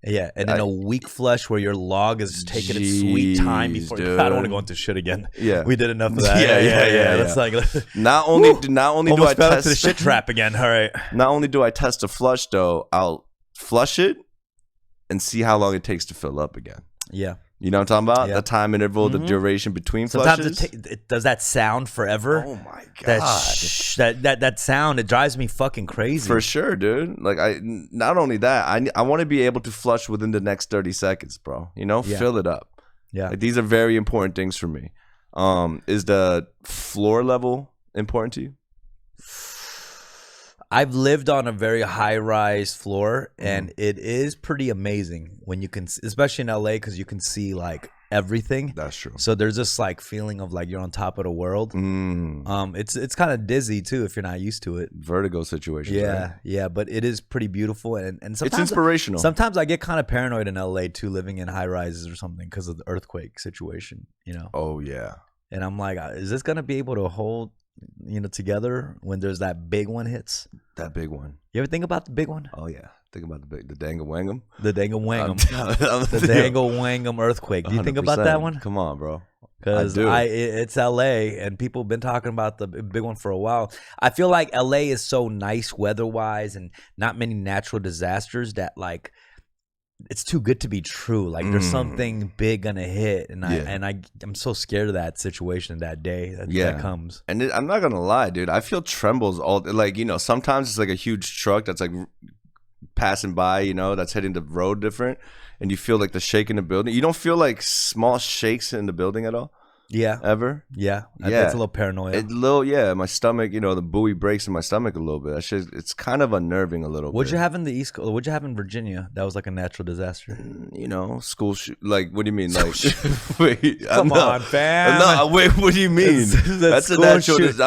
Yeah, and then a weak flush where your log is taking its sweet time Jeez, before. dude. I don't want to go into shit again. Yeah. We did enough of that. Yeah. That's like Not only do I almost fell into the test shit trap again. All right. Not only do I test a flush though, I'll flush it and see how long it takes to fill up again. Yeah. You know what I'm talking about? Yeah. The time interval, the duration between Sometimes flushes. it does that sound forever. Oh my god. That sound, it drives me fucking crazy. For sure, dude. Like not only that, I want to be able to flush within the next 30 seconds, bro. You know, Yeah. fill it up. Yeah. Like these are very important things for me. Is the floor level important to you? I've lived on a very high-rise floor, and it is pretty amazing when you can, especially in LA, because you can see like everything. That's true. So there's this like feeling of like you're on top of the world. It's kind of dizzy too if you're not used to it. Vertigo situations. Yeah, right? yeah, but it is pretty beautiful, and It's sometimes inspirational. Sometimes I get kind of paranoid in LA too, living in high rises or something because of the earthquake situation, you know. Oh yeah. And I'm like, is this gonna be able to hold, together when there's that big one hits? That big one. You ever think about the big one? Oh yeah. Think about the dangle wangum. The Dangle Wangum. The The Dangle Wangum earthquake. Do you think about that one? Come on, bro. Because I do. it's LA, and people have been talking about the big one for a while. I feel like LA is so nice weather-wise and not many natural disasters that like it's too good to be true. Like there's something big gonna hit, and I'm so scared of that situation that day that comes. And I'm not gonna lie, dude. I feel trembles all like sometimes it's like a huge truck that's like passing by, that's hitting the road different, and you feel like the shake in the building. You don't feel like small shakes in the building at all. Yeah, Ever? yeah. Yeah. That's a little paranoia. My stomach, the buoy breaks in my stomach a little bit. That shit, it's kind of unnerving a little What'd bit. you have in the East Coast? What'd you have in Virginia? That was like a natural disaster. School like what do you mean? Like wait, Come on, fam. No, wait, what do you mean? That's a school natural. shoot.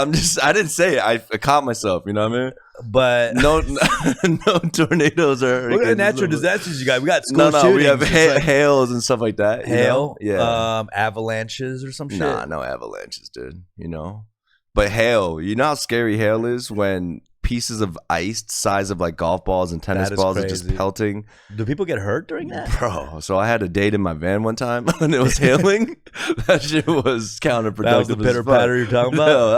I didn't say it. I caught myself. You know what I mean? But No, no tornadoes or what kind of natural disasters you got? We got school shootings. we have It's like hails and stuff like that. hail, Yeah. avalanches or some shit. Nah, no avalanches, dude. But hail. You know how scary hail is when pieces of ice size of like golf balls and tennis That is balls are just crazy. pelting. Do people get hurt during that? Bro, so I had a date in my van one time and it was hailing. That shit was counterproductive. That was the as pitter fuck. patter you're talking about? No,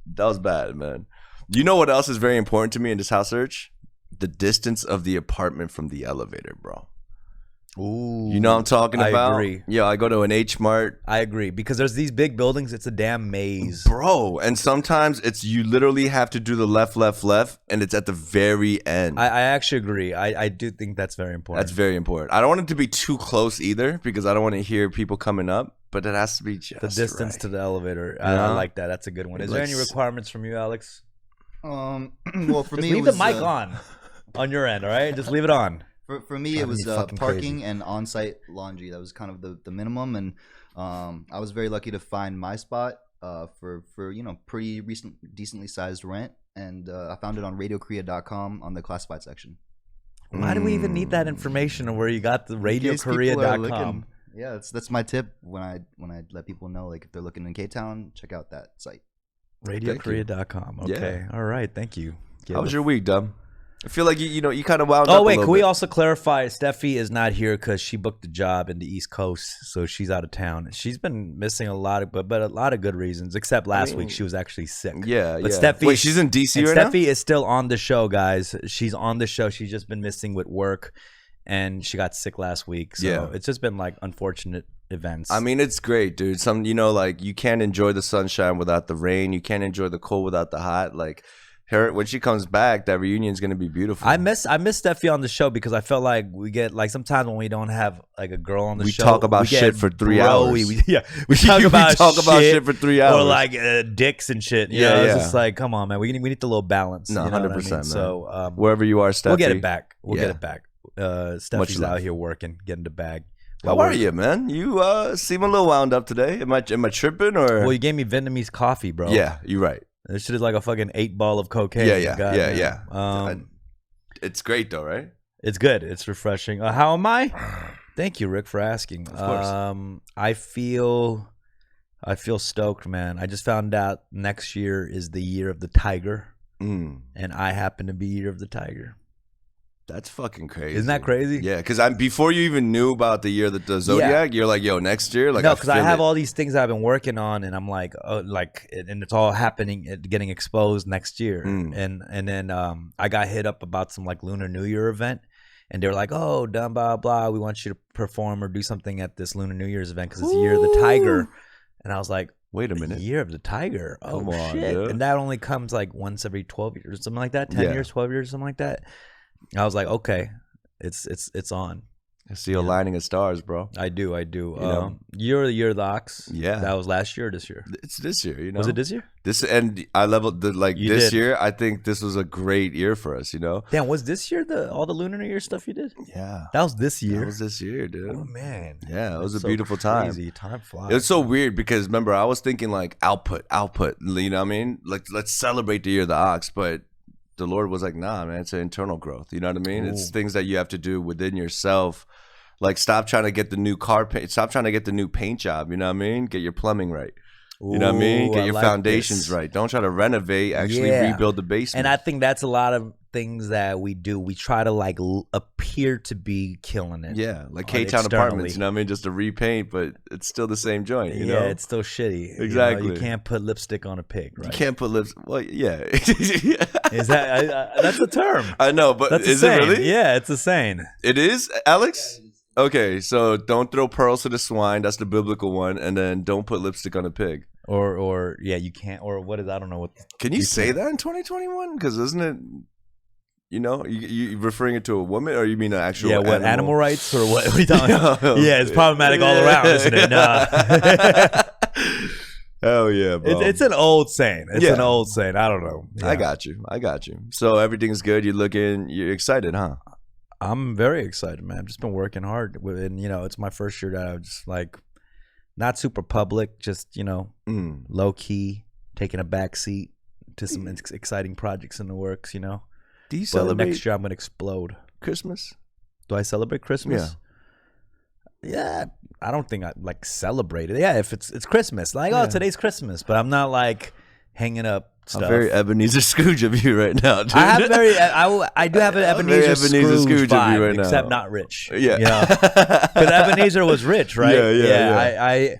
that was bad, man. You know what else is very important to me in this house search? The distance of the apartment from the elevator, bro. Ooh, You know what I'm talking about? I agree. Yeah, I go to an H Mart. I agree because there's these big buildings. It's a damn maze. Bro, and sometimes you literally have to do the left, and it's at the very end. I actually agree. I do think that's very important. That's very important. I don't want it to be too close either because I don't want to hear people coming up, but it has to be just the distance right. to the elevator. Yeah. I like that. That's a good one. Is there any requirements from you, Alex? Well, for Just me, leave it was, the mic on your end. All right, just leave it on. For me, it was fucking parking crazy. and on-site laundry. That was kind of the minimum, and I was very lucky to find my spot for pretty decently sized rent, and I found it on RadioKorea.com on the classified section. Why do we even need that information of where you got the In case people are RadioKorea.com? looking- Yeah, that's my tip when I let people know, like, if they're looking in K-Town, check out that site. RadioKorea.com. Okay. All right. Thank you. How was your week, Dub? I feel like you kind of wound up. Oh wait, a can little we bit. also clarify? Steffi is not here because she booked a job in the East Coast, so she's out of town. She's been missing a lot of, but a lot of good reasons. Except last week, she was actually sick. Yeah, but yeah. Steffi, Wait, she's in DC and right Steffi is still on the show, guys. She's on the show. She's just been missing with work, and she got sick last week. So Yeah. it's just been like unfortunate events. I mean, it's great, dude. Like you can't enjoy the sunshine without the rain. You can't enjoy the cold without the hot. Like her, when she comes back, that reunion is gonna be beautiful. I miss Steffie on the show because I felt like we get like sometimes when we don't have like a girl on the show, we talk about shit for 3 hours. We talk about shit for 3 hours, or like dicks and shit. You know? It's just like, come on, man, we need the little balance. No, 100%. Man. So wherever you are, Steffie, we'll get it back. We'll get it back. Steffie's out here working, getting the bag. How are you, man? You seem a little wound up today. Am I tripping or? Well, you gave me Vietnamese coffee, bro. Yeah, you're right. This shit is like a fucking 8-ball of cocaine. Yeah. It's great though, right? It's good. It's refreshing. How am I? Thank you, Rick, for asking. Of course. I feel stoked, man. I just found out next year is the year of the tiger, and I happen to be year of the tiger. That's fucking crazy. Isn't that crazy? Yeah, because before you even knew about the year of the zodiac, you're like, yo, next year, like, no, because I have all these things I've been working on, and I'm like, and it's all happening, getting exposed next year, and then I got hit up about some like Lunar New Year event, and they were like, oh, dumb, blah blah, we want you to perform or do something at this Lunar New Year's event because it's the year of the tiger, and I was like, wait a minute, year of the tiger, oh Come on, shit, dude. and that only comes like once every 12 years, something like that, 10 years, 12 years, something like that. I was like, okay, it's on. I see a lining of stars, bro. I do. know? You're the year of the ox. Yeah. That was last year or this year? It's this year, you know. Was it this year? And I leveled this did. year. I think this was a great year for us, you know. Damn, was this year all the Lunar New Year stuff you did? Yeah. That was this year. That was this year, dude. Oh man. Yeah, it was That's a beautiful time. Crazy. Time flies. It was so weird because remember I was thinking like output, you know what I mean? Like let's celebrate the year of the ox, but the Lord was like, nah, man, it's an internal growth. You know what I mean? Ooh. It's things that you have to do within yourself. Like, stop trying to get the new car paint. Stop trying to get the new paint job. You know what I mean? Get your plumbing right. You know what I mean? Get your foundations right. Don't try to renovate. Actually rebuild the basement. And I think that's a lot of things that we do. We try to like appear to be killing it. Yeah, like K-Town Apartments. You know what I mean? Just to repaint, but it's still the same joint. You know? It's still shitty. Exactly. You can't put lipstick on a pig. Right? You can't put Well, yeah. Is that that's the term? I know, but that's is it really? Yeah, it's a saying. It is, Alex. Okay, so don't throw pearls to the swine. That's the biblical one, and then don't put lipstick on a pig. Or yeah, you can't. Or what is? I don't know what. Can you say that in 2021? Because isn't it? You know, you referring it to a woman, or you mean an actual? Yeah, what animal rights or what? What are you talking about? Yeah, it's problematic all around, isn't it? Hell yeah, bro. It's an old saying. It's an old saying. I don't know. Yeah. I got you. So everything's good. You're excited, huh? I'm very excited, man. I've just been working hard, and it's my first year that I was just like, not super public, just low key, taking a back seat to some exciting projects in the works. Do you celebrate next year? I'm gonna explode. Christmas? Do I celebrate Christmas? Yeah. I don't think I like celebrate it. Yeah, if it's Christmas, like today's Christmas, but I'm not like hanging up stuff. I'm very Ebenezer Scrooge of you right now, dude. I do have an Ebenezer Scrooge vibe, of you right now. except not rich. Yeah, because Ebenezer was rich, right? Yeah.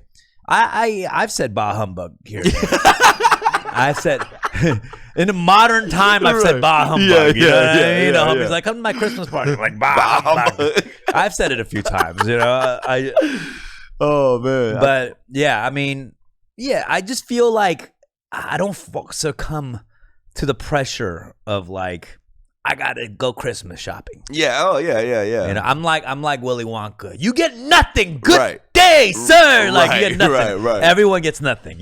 I've said bah humbug here. I've said in the modern time, I've said bah humbug. You know what I mean? He's like, come to my Christmas party. I'm like bah humbug. I've said it a few times. Oh man. But yeah, I mean, I just feel like I don't succumb to the pressure of like I gotta go Christmas shopping. Yeah. Oh yeah. And I'm like Willy Wonka. You get nothing. Good day, sir. Like you get nothing. Right. Everyone gets nothing.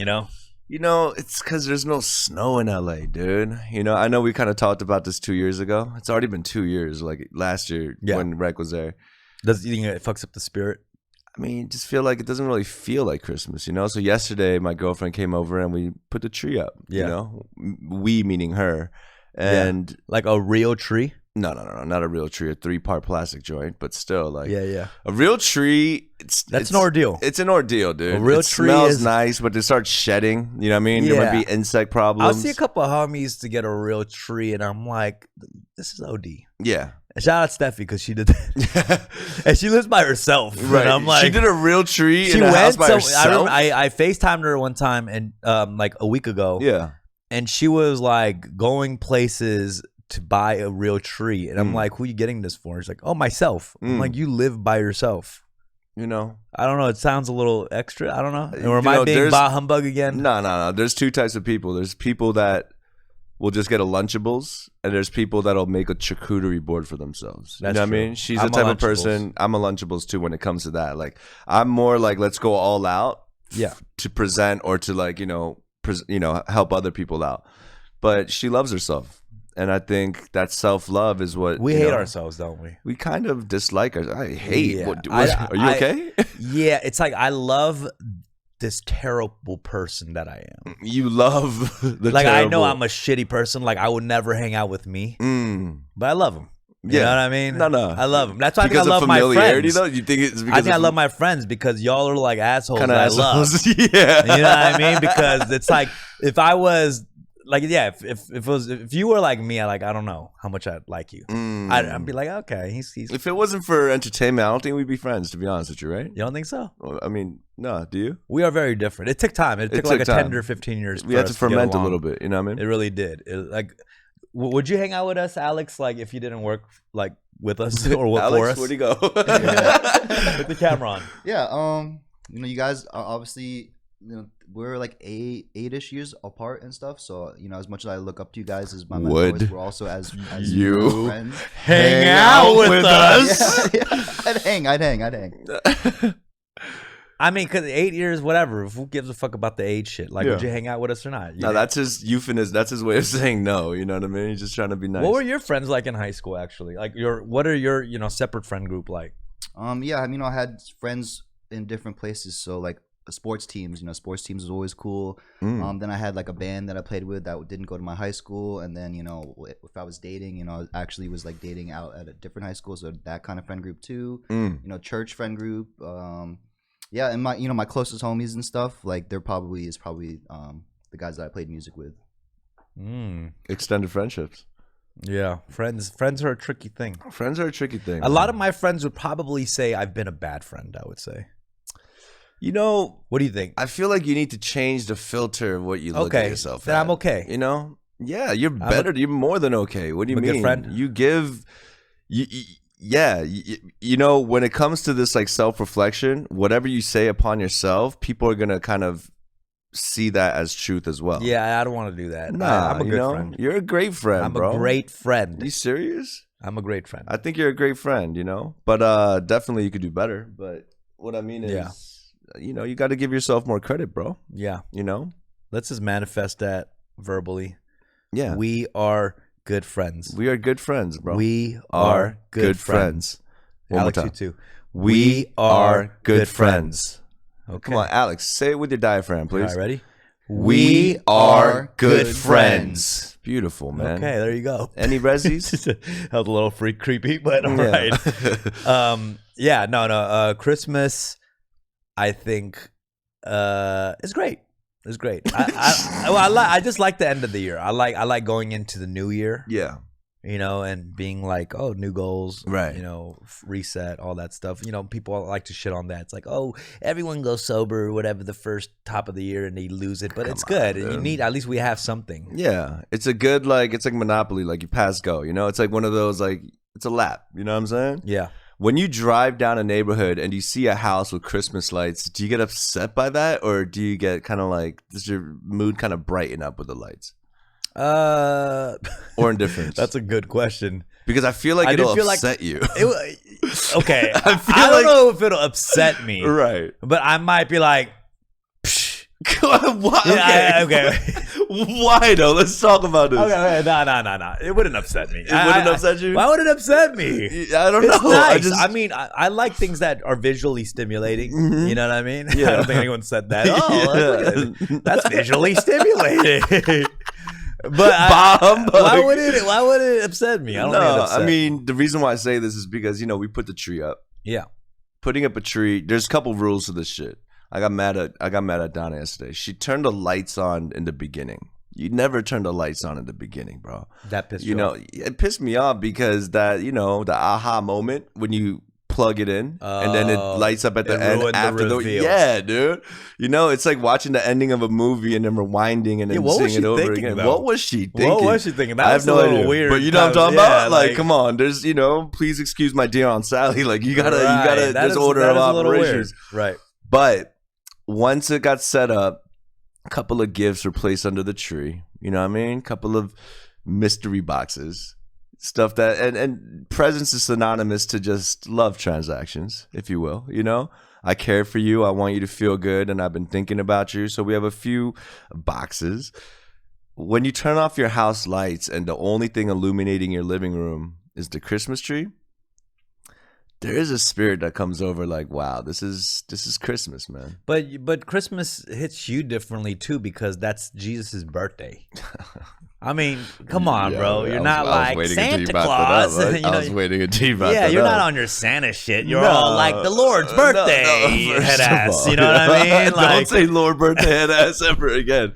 It's because there's no snow in LA, dude. I know we kind of talked about this 2 years ago. It's already been 2 years, like last year when Rec was there. Does you think it fucks up the spirit? I mean, just feel like it doesn't really feel like Christmas, So yesterday, my girlfriend came over and we put the tree up. We meaning her, and like a real tree. No, not a real tree. A 3-part plastic joint, but still, like a real tree. That's an ordeal. It's an ordeal, dude. A real tree smells nice, but it starts shedding. You know what I mean? There might be insect problems. I'll see a couple of homies to get a real tree, and I'm like, this is OD. Yeah. Shout out Steffie because she did that, and she lives by herself. Right, and I'm like, she did a real tree in a house by herself. I FaceTimed her one time and like a week ago. Yeah, and she was like going places to buy a real tree, and I'm like, who are you getting this for? She's like, oh, myself. I'm like, you live by yourself. You know, I don't know. It sounds a little extra. I don't know. Or am You I know, being there's- bah humbug again? no. There's two types of people. There's people that will just get a Lunchables, and there's people that'll make a charcuterie board for themselves. That's you know what I true. mean? She's I'm the a type of Lunchables. person. I'm a Lunchables too when it comes to that. Like, I'm more like, let's go all out. Yeah. To present or to like help other people out. But she loves herself, and I think that self-love is what We hate ourselves, don't we? We kind of dislike her. I hate. Yeah. Are you okay? Yeah, it's like I love this terrible person that I am. You love the Like terrible. I know I'm a shitty person. Like I would never hang out with me, but I love him. You Yeah. know what I mean? No. I love him. That's why I think I because love of my familiarity, friends. though. You think it's because I think I love my friends because y'all are like assholes kind of that I love. assholes. Yeah, You know what I mean? Because it's like if I was like, yeah, if you were like me, I don't know how much I'd like you. I'd be like, okay, he's. If it wasn't for entertainment, I don't think we'd be friends. To be honest with you, right? You don't think so? Well, I mean, no. Do you? We are very different. It took time. It took like a 10 or 15 years. We had to ferment a little bit. You know what I mean? It really did. Would you hang out with us, Alex? Like if you didn't work like with us or work Alex, for us? where'd he go? Put the camera on. Yeah. You guys are obviously, we're like eight-ish years apart and stuff. So, as much as I look up to you guys as my mentors, we're also as you friends. Hang out with us. Yeah. I'd hang. I mean, because 8 years, whatever. Who gives a fuck about the age shit? Like, would Yeah. you hang out with us or not? No, that's his euphemism. That's his way of saying no. You know what I mean? He's just trying to be nice. What were your friends like in high school? Actually, like what are your separate friend group like? Yeah, I had friends in different places. So like sports teams, sports teams was always cool. Then I had like a band that I played with that didn't go to my high school. And then, if I was dating, I actually was like dating out at a different high school. So that kind of friend group too. Church friend group. Yeah, and my closest homies and stuff, like is probably the guys that I played music with. Extended friendships. Yeah, friends are a tricky thing. Friends are a tricky thing. A lot of my friends would probably say I've been a bad friend. I would say. What do you think? I feel like you need to change the filter of what you look at yourself. Then I'm okay. Yeah, you're better. You're more than okay. What do you mean? A good friend? You give. Yeah, when it comes to this like self-reflection, whatever you say upon yourself, people are gonna kind of see that as truth as well. Yeah, I don't want to do that. Nah, I'm a good friend. You're a great friend, I'm bro. a great friend. Are you serious? I'm a great friend. I think you're a great friend, but definitely you could do better. But what I mean is, you got to give yourself more credit, bro. Yeah. Let's just manifest that verbally. Yeah. We are good friends. We are good friends, bro. We are good friends. One more Alex, time. you too. We are good friends. Okay. Come on, Alex, say it with your diaphragm, please. All right, ready? We are good friends. Beautiful, man. Okay, there you go. Any resis? That was a little creepy, but all right. Christmas, I think, is great. It's great. I just like the end of the year. I like going into the new year. Yeah. And being like, oh, new goals, right? Reset, all that stuff. People like to shit on that. It's like, oh, everyone goes sober or whatever the first top of the year and they lose it, but it's good. And you need, at least we have something. Yeah, it's a good it's like Monopoly, like you pass go. It's like one of those it's a lap. You know what I'm saying? Yeah. When you drive down a neighborhood and you see a house with Christmas lights, do you get upset by that, or do you get kind of does your mood kind of brighten up with the lights? Or indifference? That's a good question. Because I feel like it'll upset you. Okay. I don't know if it'll upset me. Right. But I might be like, psh. Why? Yeah, okay. Why though? Let's talk about this. Okay. No. It wouldn't upset me. It wouldn't upset you? Why would it upset me? I don't It's know. nice. I like things that are visually stimulating. Mm-hmm. You know what I mean? Yeah. I don't think anyone said that. Oh, that's visually stimulating. But why would it upset me? I don't think it upset me. The reason why I say this is because we put the tree up. Yeah, putting up a tree. There's a couple rules to this shit. I got mad at Donna yesterday. She turned the lights on in the beginning. You never turn the lights on in the beginning, bro. That pissed you off. It pissed me off because that the aha moment when you plug it in, and then it lights up at the end ruined after the reveal. yeah, dude. You know, it's like watching the ending of a movie and then rewinding and then seeing it over again. Though? What was she thinking? What was she thinking? That I was have no a little idea. weird. But you know what I'm talking about? Like, like, come on. There's, you know, please excuse my dear Aunt Sally. Like, you gotta that there's is- order that of is a little operations. weird. Right. But once it got set up, a couple of gifts were placed under the tree. You know what I mean? A couple of mystery boxes. Stuff that and presents is synonymous to just love transactions, if you will. You know, I care for you, I want you to feel good, and I've been thinking about you. So we have a few boxes. When you turn off your house lights and the only thing illuminating your living room is the Christmas tree, there is a spirit that comes over like, wow, this is Christmas, man. But Christmas hits you differently too, because that's Jesus' birthday. I mean, come on, bro. You're not like Santa Claus. I was waiting until you brought that up. Yeah, you're not on your Santa shit. You're all like the Lord's birthday head ass. You know what I mean? Like, don't say Lord birthday head ass ever again.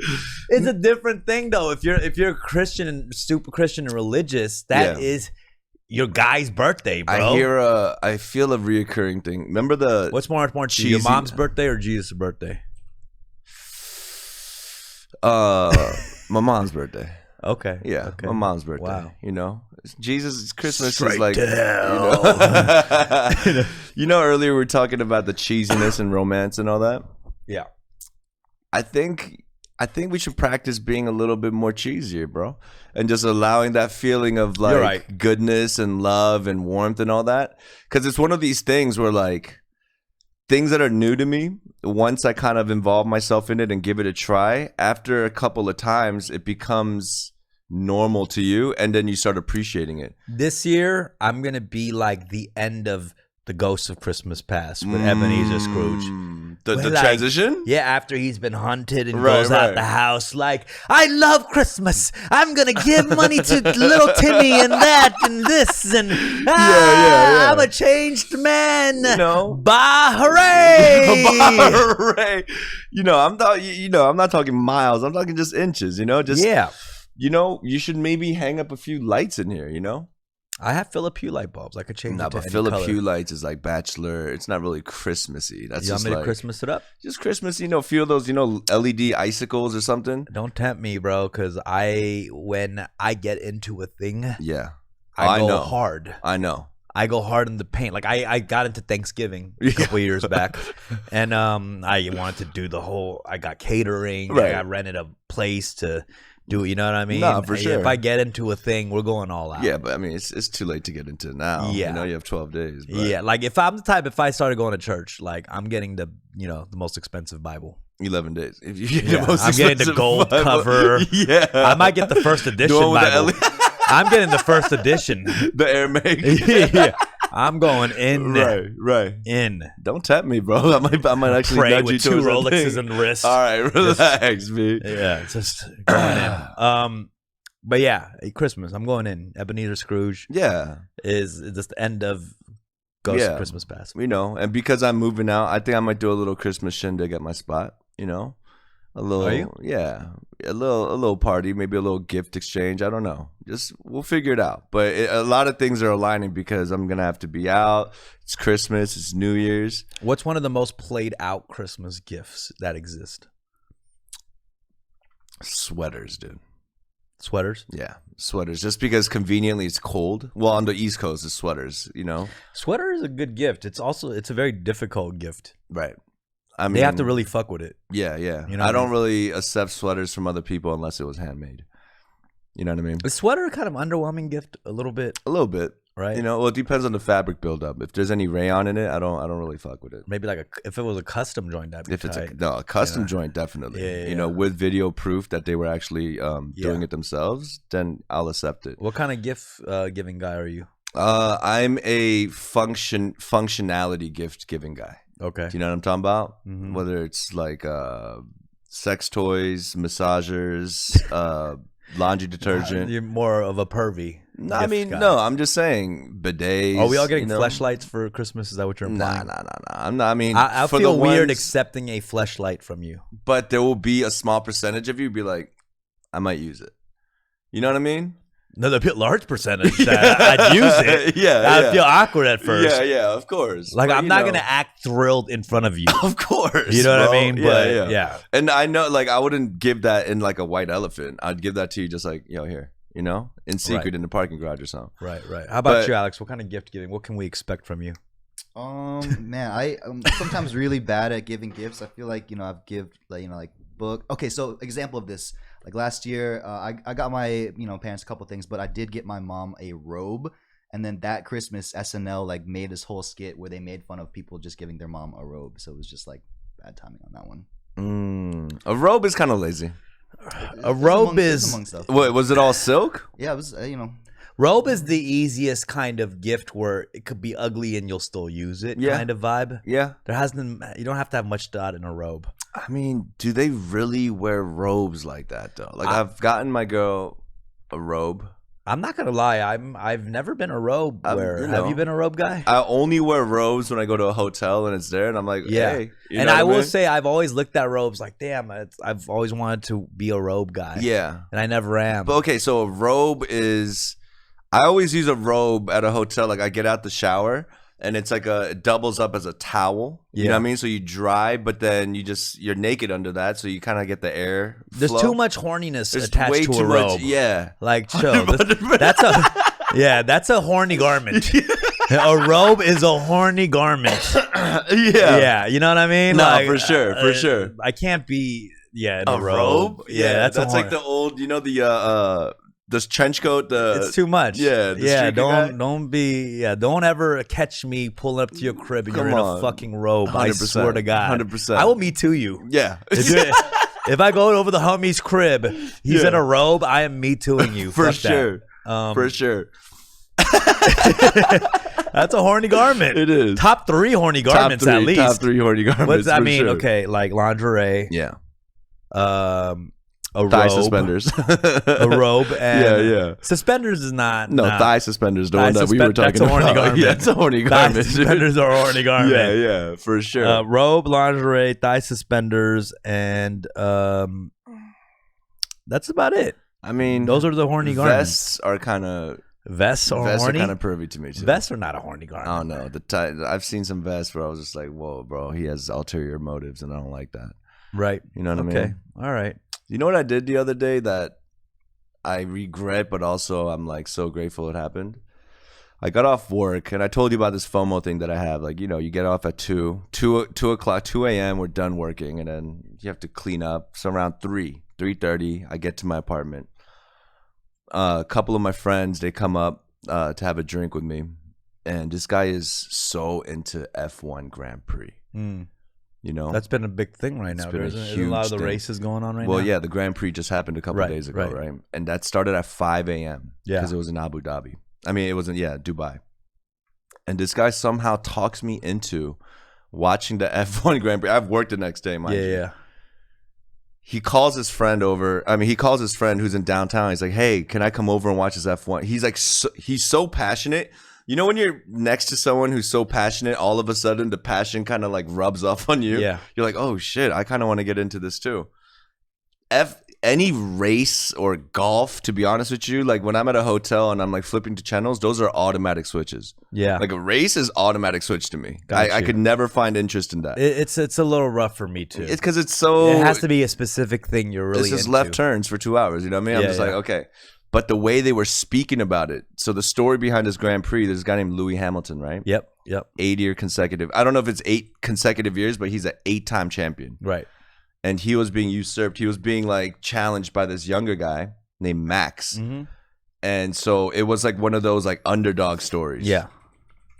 It's a different thing though. If you're Christian and super Christian and religious, that is your guy's birthday, bro. I feel a reoccurring thing. Remember what's more important to you, your mom's birthday or Jesus' birthday? My mom's birthday. Okay. Yeah, okay. my mom's birthday. Wow. You know, Jesus, Christmas Straight is like, to hell. You know, earlier we were talking about the cheesiness and romance and all that. Yeah. I think we should practice being a little bit more cheesier, bro, and just allowing that feeling of like goodness and love and warmth and all that. Because it's one of these things where like things that are new to me, once I kind of involve myself in it and give it a try, after a couple of times, it becomes normal to you, and then you start appreciating it. This year, I'm going to be like the end of The Ghost of Christmas Past with Ebenezer Scrooge. The transition? Yeah, after he's been hunted and goes out the house like, I love Christmas. I'm going to give money to little Timmy and that and this. And I'm a changed man. You know? Bah, hooray. Bah, hooray. You know, I'm not talking miles. I'm talking just inches, you know? Just, you know, you should maybe hang up a few lights in here, you know? I have Philip Hue light bulbs. I could change it to but any Philip color. Hue lights is like bachelor. It's not really Christmassy. That's You want just me to like Christmas it up? just Christmas. You know, feel those, you know, LED icicles or something. Don't tempt me, bro, because when I get into a thing, I go know. hard. I know. I go hard in the paint. Like I got into Thanksgiving a couple years back, and I wanted to do the whole. I got catering. Right. I rented a place to do it. You know what I mean? No, for sure. If I get into a thing, we're going all out. Yeah, but I mean, it's too late to get into it now. Yeah. You know, you have 12 days. But Yeah, like if I'm the type, if I started going to church, like I'm getting the most expensive Bible. 11 days. If you get the most I'm getting the expensive gold Bible. cover. Yeah. I might get the first edition The one with Bible. the I'm getting the first edition. The Aramaic. Yeah. I'm going in. Right. In. Don't tempt me, bro. I might actually Pray nudge you with two towards that Rolexes thing. and wrist. All right, relax, me. Yeah, just going in. But yeah, Christmas. I'm going in. Ebenezer Scrooge. Yeah, is just the end of Ghost of Christmas Past. You know, and because I'm moving out, I think I might do a little Christmas shindig at my spot. You know, a little. Are you? Yeah, a little party, maybe a little gift exchange. I don't know. Just we'll figure it out. But a lot of things are aligning because I'm gonna have to be out. It's Christmas. It's New Year's. What's one of the most played out Christmas gifts that exist? Sweaters, dude. Sweaters? Yeah, sweaters. Just because conveniently it's cold. Well, on the East Coast, it's sweaters, you know? Sweater is a good gift. It's a very difficult gift. Right. I mean, they have to really fuck with it. Yeah, yeah. You know I don't really accept sweaters from other people unless it was handmade. You know what I mean? Is sweater kind of underwhelming gift a little bit? A little bit. Right. You know, well, it depends on the fabric buildup. If there's any rayon in it, I don't really fuck with it. Maybe like if it was a custom joint, that'd be tight. A custom joint, definitely. Yeah, you know, with video proof that they were actually doing it themselves, then I'll accept it. What kind of gift giving guy are you? I'm a functionality gift giving guy. Okay. Do you know what I'm talking about? Mm-hmm. Whether it's like sex toys, massagers, laundry detergent. You're more of a pervy. No, I mean, no, I'm just saying bidets. Are we all getting you know? fleshlights for Christmas? Is that what you're implying? Nah. I'm not. I mean, I for feel the weird ones, accepting a fleshlight from you. but there will be a small percentage of you be like, I might use it. You know what I mean? No, the large percentage that I'd use it. I'd feel awkward at first. Yeah, of course. Like, but, I'm not gonna act thrilled in front of you. Of course, you know bro. what I mean? But yeah. And I know, like, I wouldn't give that in like a white elephant. I'd give that to you just like, here, in secret in the parking garage or something. Right. How about you, Alex? What kind of gift giving? What can we expect from you? Man, I'm sometimes really bad at giving gifts. I feel like I've give like book. Okay, so example of this. Like last year, I got my parents a couple things, but I did get my mom a robe. And then that Christmas, SNL like made this whole skit where they made fun of people just giving their mom a robe. So it was just like bad timing on that one. A robe is kind of lazy. A robe is. What was it? All silk? Yeah, it was. Robe is the easiest kind of gift where it could be ugly and you'll still use it. Kind of vibe. Yeah. You don't have to have much thought in a robe. I mean, do they really wear robes like that though? Like I've gotten my girl a robe. I'm not gonna lie, I've never been a robe wearer. Have you been a robe guy? I only wear robes when I go to a hotel and it's there, and I'm like, hey. And I will say, I've always looked at robes like, damn, I've always wanted to be a robe guy. Yeah, and I never am. But okay, so a robe is. I always use a robe at a hotel. Like I get out the shower and it's like it doubles up as a towel. You know what I mean? So you dry, but then you're naked under that. So you kind of get the air. There's too much horniness attached to a robe. Yeah. Like chill. That's a horny garment. A robe is a horny garment. Yeah. You know what I mean? No, like, for sure. I can't be in a robe. Yeah, that's like the old, this trench coat, it's too much. Yeah, don't ever catch me pulling up to your crib and you're in a fucking robe. 100%, I swear to God. 100%. I will Me Too you. Yeah. If I go over the homie's crib, he's in a robe, I am Me Tooing you. For sure. For sure. That's a horny garment. It is. Top 3 horny garments at least. Top 3 horny garments. Okay, like lingerie. Yeah. A thigh robe, suspenders, a robe, and yeah. Suspenders is not. Thigh suspenders. The one that we were talking about. That's a horny garment. Yeah, it's a horny garment. Thigh suspenders are a horny garment. Yeah, for sure. Robe, lingerie, thigh suspenders, and that's about it. I mean, those are the horny garments. Vests are kind of. Vests are kind of pervy to me too. Vests are not a horny garment. I don't know. I've seen some vests where I was just like, whoa, bro, he has ulterior motives, and I don't like that. Right. You know what I mean? Okay. All right. You know what I did the other day that I regret, but also I'm like so grateful it happened? I got off work, and I told you about this FOMO thing that I have. Like, you get off at 2 a.m., we're done working, and then you have to clean up. So around 3:30, I get to my apartment. A couple of my friends, they come up to have a drink with me, and this guy is so into F1 Grand Prix. That's been a big thing right now. There's a lot of the races going on right now. Well, yeah, the Grand Prix just happened a couple of days ago, right? And that started at 5 a.m. because it was in Abu Dhabi. I mean, it wasn't, Dubai. And this guy somehow talks me into watching the F1 Grand Prix. I've worked the next day, mind you. Yeah. He calls his friend over. I mean, he calls his friend who's in downtown. He's like, hey, can I come over and watch this F1? He's like, he's so passionate. You know when you're next to someone who's so passionate, all of a sudden the passion kind of like rubs off on you? Yeah. You're like, oh shit, I kind of want to get into this too. Any race or golf, to be honest with you, like when I'm at a hotel and I'm like flipping to channels, those are automatic switches. Yeah. Like a race is automatic switch to me. I could never find interest in that. It's a little rough for me too. It's because it's so... It has to be a specific thing you're really into. It's just left turns for 2 hours, you know what I mean? I'm just like, okay. But the way they were speaking about it. So the story behind this Grand Prix, there's a guy named Lewis Hamilton, right? Yep. 8-year consecutive. I don't know if it's 8 consecutive years, but he's an 8-time champion. Right. And he was being usurped. He was being like challenged by this younger guy named Max. Mm-hmm. And so it was like one of those like underdog stories. Yeah.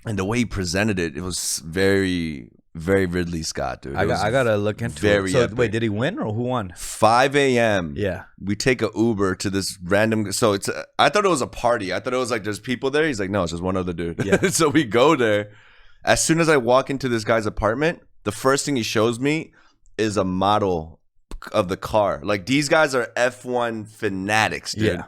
And the way he presented it, it was very, very Ridley Scott, dude. I gotta look into it. So epic. Wait, did he win or who won? 5 a.m. Yeah. We take a Uber to this random. So I thought it was a party. I thought it was like there's people there. He's like, no, it's just one other dude. Yeah. So we go there. As soon as I walk into this guy's apartment, the first thing he shows me is a model of the car. Like these guys are F1 fanatics, dude. Yeah.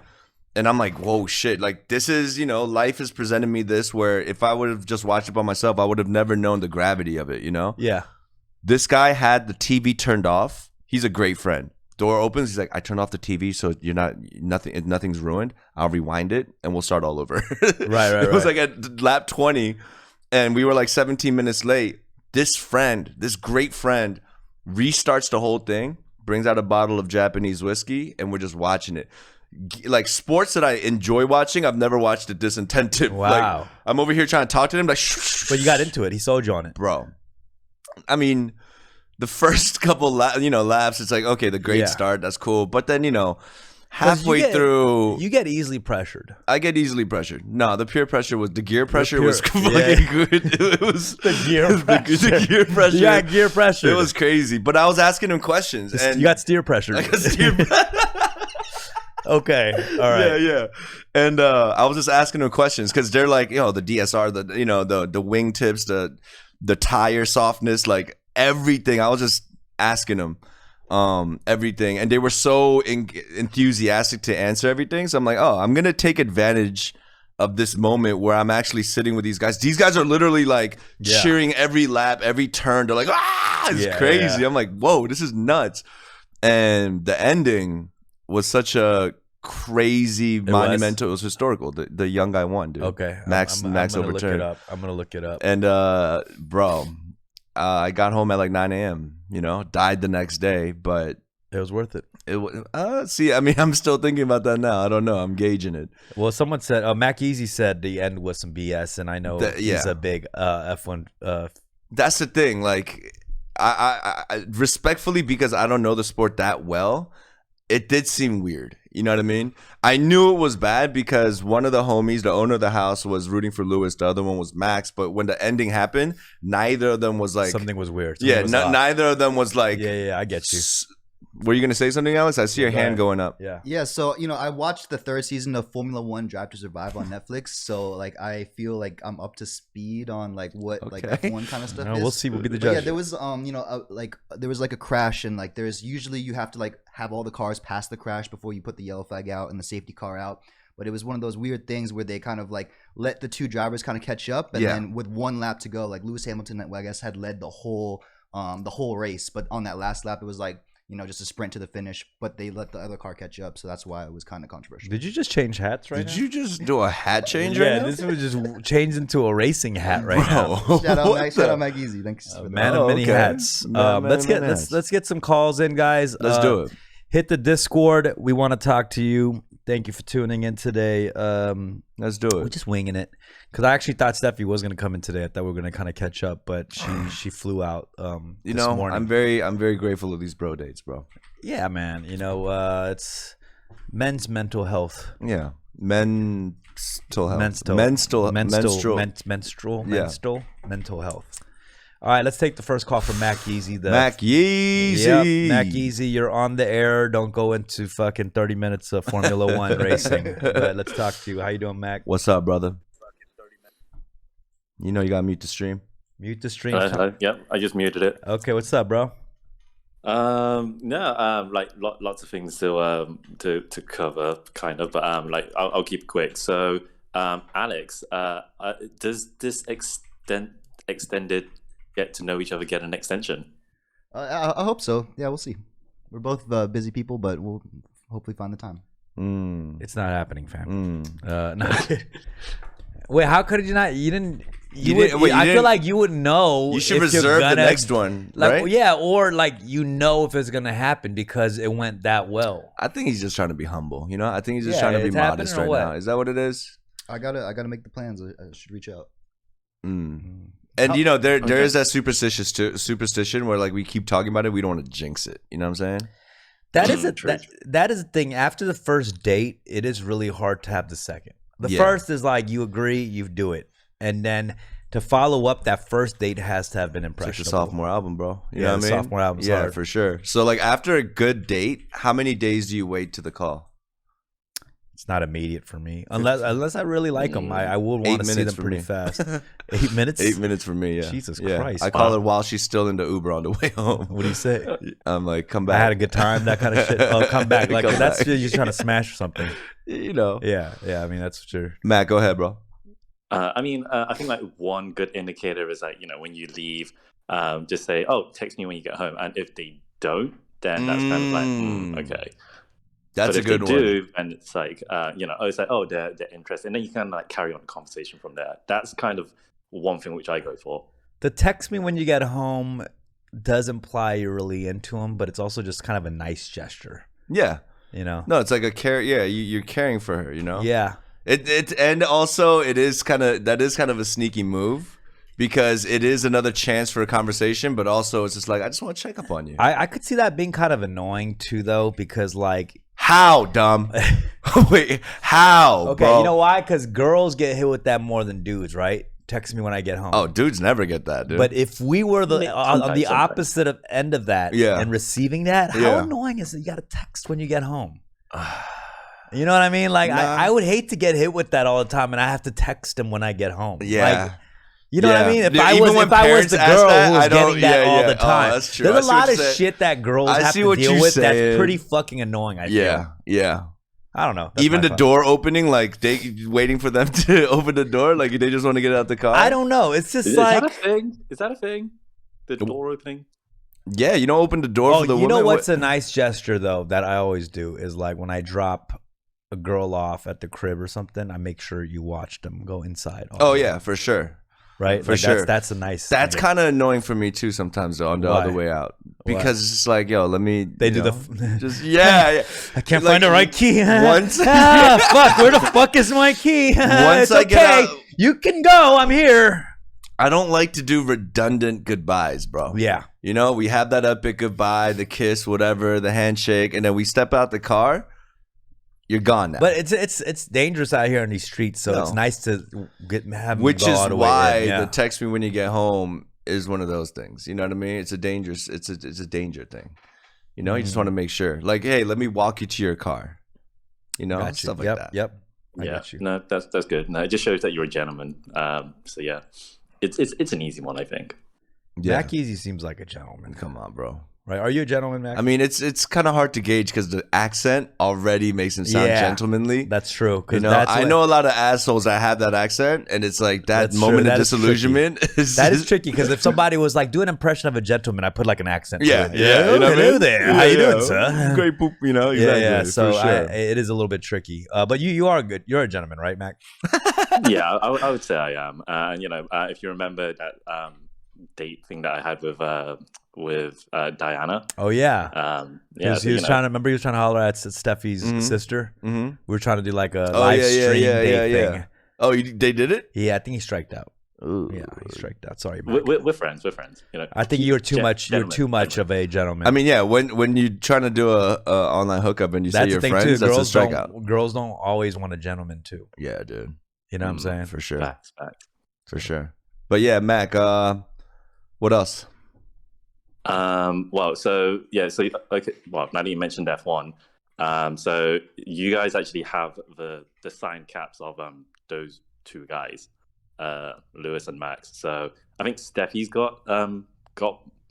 And I'm like, whoa, shit. Like this is, life has presented me this where if I would have just watched it by myself, I would have never known the gravity of it, Yeah. This guy had the TV turned off. He's a great friend. Door opens. He's like, I turn off the TV so nothing's ruined. I'll rewind it and we'll start all over. Right. It was like at lap 20, and we were like 17 minutes late. This great friend, restarts the whole thing, brings out a bottle of Japanese whiskey, and we're just watching it. Like sports that I enjoy watching, I've never watched it this intensive. Wow. Like, I'm over here trying to talk to him, like, but you got into it. He sold you on it, bro. I mean, the first couple laps, it's like, okay, the great start, that's cool. But then, halfway through, you get easily pressured. I get easily pressured. No, the peer pressure was fucking good. It was the gear pressure. The gear pressure. You got gear pressure. It was crazy. But I was asking him questions. And you got steer pressure. I got steer pressure. Okay. All right. Yeah. And I was just asking them questions because they're like, the DSR, the wing tips, the tire softness, like everything. I was just asking them everything, and they were so enthusiastic to answer everything. So I'm like, I'm gonna take advantage of this moment where I'm actually sitting with these guys. These guys are literally like cheering every lap, every turn. They're like, it's crazy. Yeah. I'm like, whoa, this is nuts. And the ending was such a crazy monumental. It was historical. The young guy won, dude. Okay, Max overturned. I'm gonna look it up. And bro, I got home at like 9 a.m. Died the next day, but it was worth it. It was. See, I mean, I'm still thinking about that now. I don't know. I'm gauging it. Well, someone said, Mac Easy said the end was some BS, and I know he's a big F1. That's the thing. Like, I respectfully, because I don't know the sport that well, it did seem weird. You know what I mean? I knew it was bad because one of the homies, the owner of the house, was rooting for Lewis. The other one was Max. But when the ending happened, neither of them was like... Something was weird. Neither of them was like... Yeah, I get you. Were you going to say something, Alex? I see your hand going up. Yeah, so, I watched the 3rd season of Formula 1 Drive to Survive on Netflix. So, like, I feel like I'm up to speed on, like, what, like, F1 kind of stuff is. We'll see. We'll be the judge. Yeah, there was, there was, like, a crash. And, like, there's usually you have to, like, have all the cars pass the crash before you put the yellow flag out and the safety car out. But it was one of those weird things where they kind of, like, let the two drivers kind of catch up. And then with one lap to go, like, Lewis Hamilton, I guess, had led the whole race. But on that last lap, it was, like, just a sprint to the finish, but they let the other car catch up, so that's why it was kind of controversial. Did you just change hats right now? Did you just do a hat change right now? This was just changed into a racing hat right now. Shout out Mike Easy. Thanks for man of many hats. Let's get some calls in, guys. Let's do it. Hit the Discord. We want to talk to you. Thank you for tuning in today. Let's do it. We're just winging it because I actually thought Steffie was going to come in today. I thought we were going to kind of catch up, but she flew out. This morning. I'm very grateful of these bro dates, bro. Yeah, man. It's men's mental health. Yeah, mental health. Mental health. All right, let's take the first call from Mac Yeezy. Mac Yeezy. Yep, Mac Yeezy, you're on the air. Don't go into fucking 30 minutes of Formula 1 racing. But let's talk to you. How you doing, Mac? What's up, brother? You got to mute the stream. Mute the stream. Yep, I just muted it. Okay, what's up, bro? Like lots of things to cover, kind of. But I'll keep it quick. So, Alex, does this extended get to know each other get an extension? I hope so. Yeah, we'll see. We're both busy people, but we'll hopefully find the time. It's not happening, fam. No. Wait, how could you not? You didn't. I feel like you would know. You should reserve the next one, right? Yeah, or like if it's gonna happen because it went that well. I think he's just trying to be humble. I think he's just trying to be modest right now. Is that what it is? I gotta make the plans. I should reach out. And there is that superstition where like we keep talking about it, we don't want to jinx it. You know what I'm saying? That is the thing. After the first date, it is really hard to have the second. The first is like you agree, you do it, and then to follow up, that first date has to have been impressionable. It's like the sophomore album, bro. You know what I mean? Sophomore album's hard. Yeah, for sure. So like after a good date, how many days do you wait to the call? It's not immediate for me. Unless I really like them. I will want to see them pretty fast. 8 minutes? 8 minutes for me, yeah. Jesus Christ. I call her while she's still in the Uber on the way home. What do you say? I'm like, come back. I had a good time, that kind of shit. Oh, come back. Like that's you're trying to smash something. Yeah. I mean, that's for sure. Matt, go ahead, bro. I think like one good indicator is like, when you leave, just say, oh, text me when you get home. And if they don't then that's kind of like okay. That's but a if good they one. do, and it's like it's like they're interested, and then you can like carry on the conversation from there. That's kind of one thing which I go for. The text me when you get home does imply you're really into them, but it's also just kind of a nice gesture. Yeah. No, it's like a care. Yeah, you're caring for her. Yeah. It and also that is kind of a sneaky move because it is another chance for a conversation, but also it's just like I just want to check up on you. I could see that being kind of annoying too, though, because like how dumb? Wait, how? Okay, bro? you know why? Because girls get hit with that more than dudes, right? Text me when I get home. Oh, dudes never get that, dude. But if we were on the Sometimes. opposite end of that and receiving that, how annoying is it? You got to text when you get home. You know what I mean? Like, I would hate to get hit with that all the time, and I have to text him when I get home. Yeah. Like, you know what I mean? If I was the girl who was getting that all the time, that's true. There's a lot of shit that girls have to deal with that's pretty fucking annoying, I feel. Yeah. I don't know. Even the door opening, like they waiting for them to open the door, like they just want to get out the car. I don't know. It's just Is like that a thing? Is that a thing? The door opening? Yeah, you don't open the door for the woman. You know what's a nice gesture though that I always do is like when I drop a girl off at the crib or something, I make sure you watch them go inside. Oh yeah, for sure. Right, for like sure. That's a nice. That's kind of annoying for me too sometimes though on the other way out because it's just like let me. They do just yeah. I can't find the right key. Once fuck, where the fuck is my key? Once I get out, you can go. I'm here. I don't like to do redundant goodbyes, bro. Yeah, we have that epic goodbye, the kiss, whatever, the handshake, and then we step out the car. You're gone now. But it's dangerous out here on these streets, so it's nice to have. Which them go is all the why way in. the text me when you get home is one of those things. You know what I mean? It's a danger thing. You just want to make sure. Like, hey, let me walk you to your car. Stuff like that. Yep. I got you. No, that's good. No, it just shows that you're a gentleman. So yeah, it's an easy one, I think. Yeah. Mac Easy seems like a gentleman. Come on, bro. Right? Are you a gentleman, Mac? I mean, it's kind of hard to gauge because the accent already makes him sound gentlemanly. That's true. I know a lot of assholes that have that accent, and it's like that moment of disillusionment. That is tricky because if somebody was like, do an impression of a gentleman, I put like an accent. Yeah, to it. Hello there. How you doing, sir? Great poop. Exactly. Yeah. So for sure. it is a little bit tricky. But you are good. You're a gentleman, right, Mac? Yeah, I would say I am. If you remember that date thing that I had with Diana. Oh yeah. He was trying to holler at Steffie's sister. Mm-hmm. We were trying to do like a live stream date thing. Oh, they did it? Yeah, I think he striked out. Ooh. Yeah, he striked out. Sorry, Mike. We're friends. I think you're too much. You're too much of a gentleman. I mean, yeah. When you're trying to do a online hookup and you say you're friends, that's a strikeout. Girls don't always want a gentleman too. Yeah, dude. You know what I'm saying? For sure. Facts. For sure. But yeah, Mac. What else? Now that you mentioned F1, so you guys actually have the signed caps of those two guys, Lewis and Max. So I think Steffie's got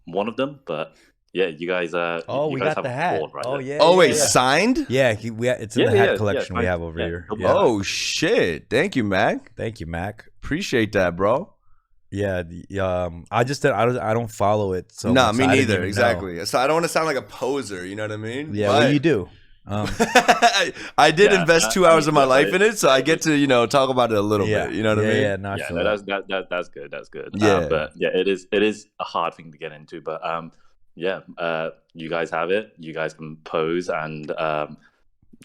one of them, but yeah, you guys we guys got have the hat. board, right? Oh yeah. Oh wait, signed? Yeah, it's in the hat collection we have over here. Yeah. Oh shit! Thank you, Mac. Thank you, Mac. Appreciate that, bro. Yeah, I don't follow it. So no, me neither. Exactly. So I don't want to sound like a poser. You know what I mean? Yeah, well, you do. I did invest 2 hours of my life in it, so I get to talk about it a little bit. You know what I mean? Yeah, that's good. That's good. Yeah, but yeah, it is a hard thing to get into. But you guys have it. You guys can pose and.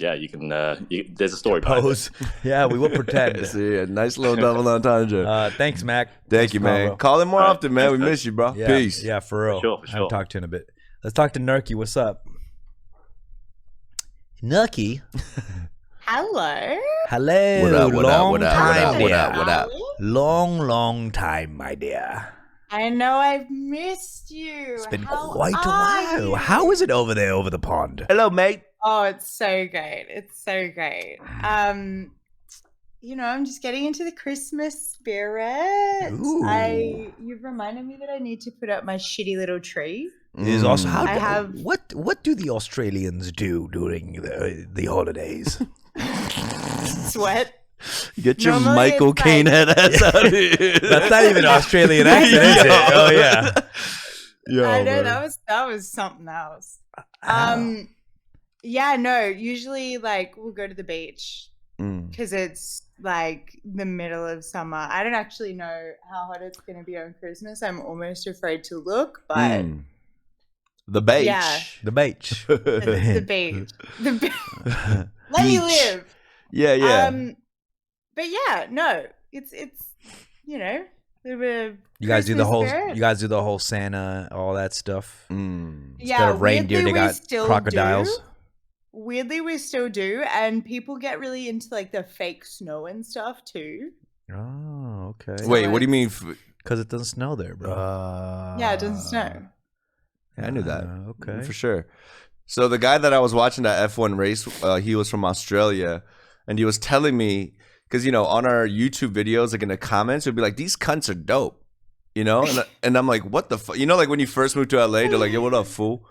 You can. There's a story behind pose. Yeah, we will pretend. See, a nice little double entendre. Thanks, Mac. Thank you, man. Call him more often, man. We miss you, bro. Yeah, Peace. Yeah, for real. For sure. I'll talk to you in a bit. Let's talk to Nurky. What's up, Nurky? Hello. Hello. Long time, dear. What up? Long time, my dear. I know I've missed you. It's been quite a while. How is it over there, over the pond? Hello, mate. Oh, it's so great. It's so great. I'm just getting into the Christmas spirit. Ooh. You've reminded me that I need to put up my shitty little tree. Is also what do the Australians do during the holidays? Sweat. Get your Normally Michael Caine head ass out of here. That's not even Australian accent, is it? Oh yeah. Yo, I know man. that was something else. Ow. Yeah, no, usually like we'll go to the beach Mm. because it's like the middle of summer. I don't actually know how hot it's gonna be on Christmas. I'm almost afraid to look, but Mm. The beach. Yeah. The beach. the beach. The beach. Let me Beach. live. Yeah. But yeah, no, it's you know, a little bit of You guys do the Christmas whole. spirit. You guys do the whole Santa, all that stuff. Mm. Yeah, of reindeer, weirdly, they we got still crocodiles. do. Weirdly, we still do, and people get really into like the fake snow and stuff too. Oh, okay. Wait, what do you mean? Because it doesn't snow there, bro. Yeah, it doesn't snow. Yeah, I knew that. Okay. For sure. So the guy that I was watching that F1 race, he was from Australia, and he was telling me, because, you know, on our YouTube videos, like in the comments, it would be like, these cunts are dope, you know? And I'm like, what the fuck? You know, like when you first moved to LA, they're like, yo, what up, fool?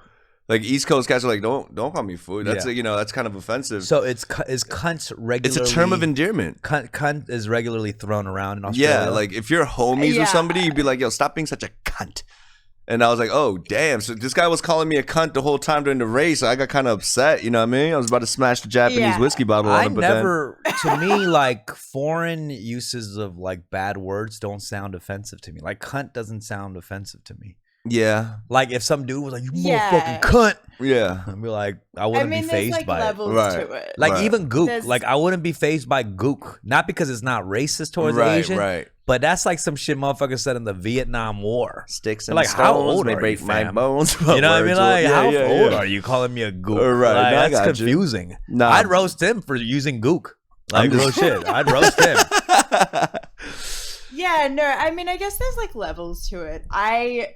Like East Coast guys are like, don't call me fool. That's Yeah. you know, that's kind of offensive. So is cunts regularly? It's a term of endearment. Cunt is regularly thrown around in Australia. Yeah, like if you're homies Yeah. with somebody, you'd be like, yo, stop being such a cunt. And I was like, oh, damn. So this guy was calling me a cunt the whole time during the race. I got kind of upset. You know what I mean? I was about to smash the Japanese Yeah. whiskey bottle on I him. But never, to me, like foreign uses of like bad words don't sound offensive to me. Like cunt doesn't sound offensive to me. then, Like if some dude was like, "You Yeah. motherfucking cunt," yeah. I'd be like, I I wouldn't mean, be there's phased like by it. levels Right. to it. Like Right. even gook, There's- like I wouldn't be phased by gook, not because it's not racist towards Right, Asian, right. but that's like some shit motherfuckers said in the Vietnam War. Sticks and Like, how stones old may are break you, my fam? bones. You know what I mean? Like, Yeah, how yeah, old yeah. are you calling me a gook? Right, Like, no, I that's got you. confusing. Nah. I'd roast him for using gook. Like I'm real just- shit. I'd roast him. Yeah, no, I mean, I guess there's like levels to it.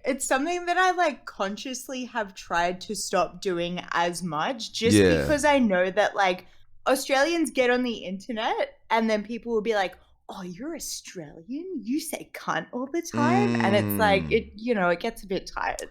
It's something that I like consciously have tried to stop doing as much just Yeah. because I know that like Australians get on the internet and then people will be like, oh, you're Australian? You say cunt all the time? And it's like, it gets a bit tired.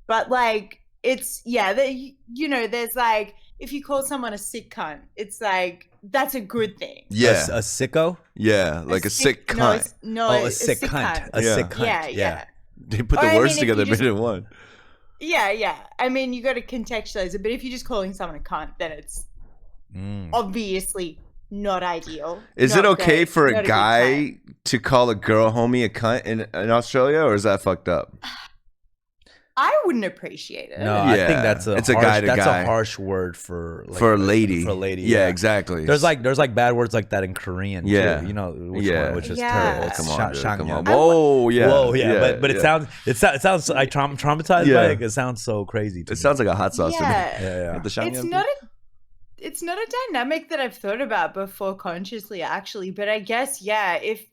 But like, it's, yeah, there's like, if you call someone a sick cunt, it's like, that's a good thing. Yeah. A sicko? Yeah, like a sick cunt. A sick cunt. A Yeah. sick cunt. Yeah. They put Or, the I words mean, if together, you made just- it one. Yeah. I mean, you got to contextualize it, but if you're just calling someone a cunt, then it's obviously not ideal. Is not it okay great, for not a good guy time. to call a girl homie a cunt in Australia, or is that fucked up? I wouldn't appreciate it. No, I Yeah. think that's It's a guy to that's guy. a harsh word for like, For a lady. For a lady. Yeah, exactly. There's like bad words like that in Korean Yeah. too. You know which Yeah. one, which is Yeah. terrible. Oh, It's come on, dude, come on. Shangyeong. Whoa, yeah. Whoa, yeah, but it sounds like traumatized Yeah. by it. It sounds so crazy. To It me. sounds like a hot sauce Yeah. to me. yeah. The Shangyeong It's not a dynamic that I've thought about before consciously, actually. But I guess, yeah, if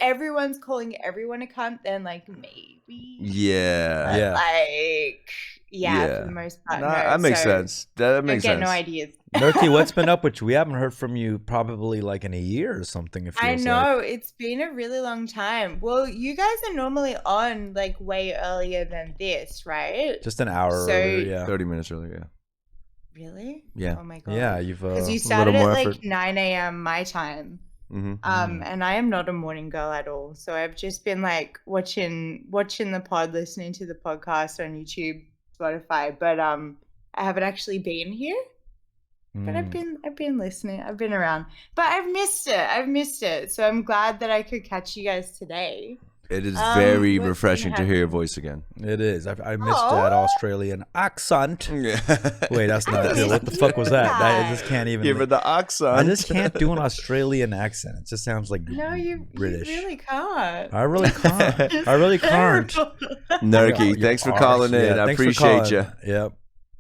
everyone's calling everyone a cunt, then like maybe. Yeah. But, Yeah. like, Yeah. for the most part. Nah, no. that makes So sense. That I makes get sense. no ideas. Nurky, what's been up with you? We haven't heard from you probably like in a year or something. It I feels know, it's been a really long time. Well, you guys are normally on like way earlier than this, right? like just an hour So- earlier. Yeah, 30 minutes earlier, Really? Yeah. Oh my god. yeah. You've Because you little started at more like effort. 9 a.m. my time. yeah. Mm-hmm. And I am not a morning girl at all. So I've just been like watching the pod, listening to the podcast on YouTube, Spotify. But I haven't actually been here. But I've been listening. I've been around. But I've missed it. So I'm glad that I could catch you guys today. It is very what's been refreshing to hear your voice again. It is. I missed Aw. that Australian accent. Yeah. Wait, that's not I it. What the didn't fuck was do that? I that. just can't even. Give her the accent. I just can't do an Australian accent. It just sounds like No, you British. really can't. I really can't. I really can't. Nerky, You're thanks for arse. calling in. Yeah, I thanks for appreciate calling. you. Yep.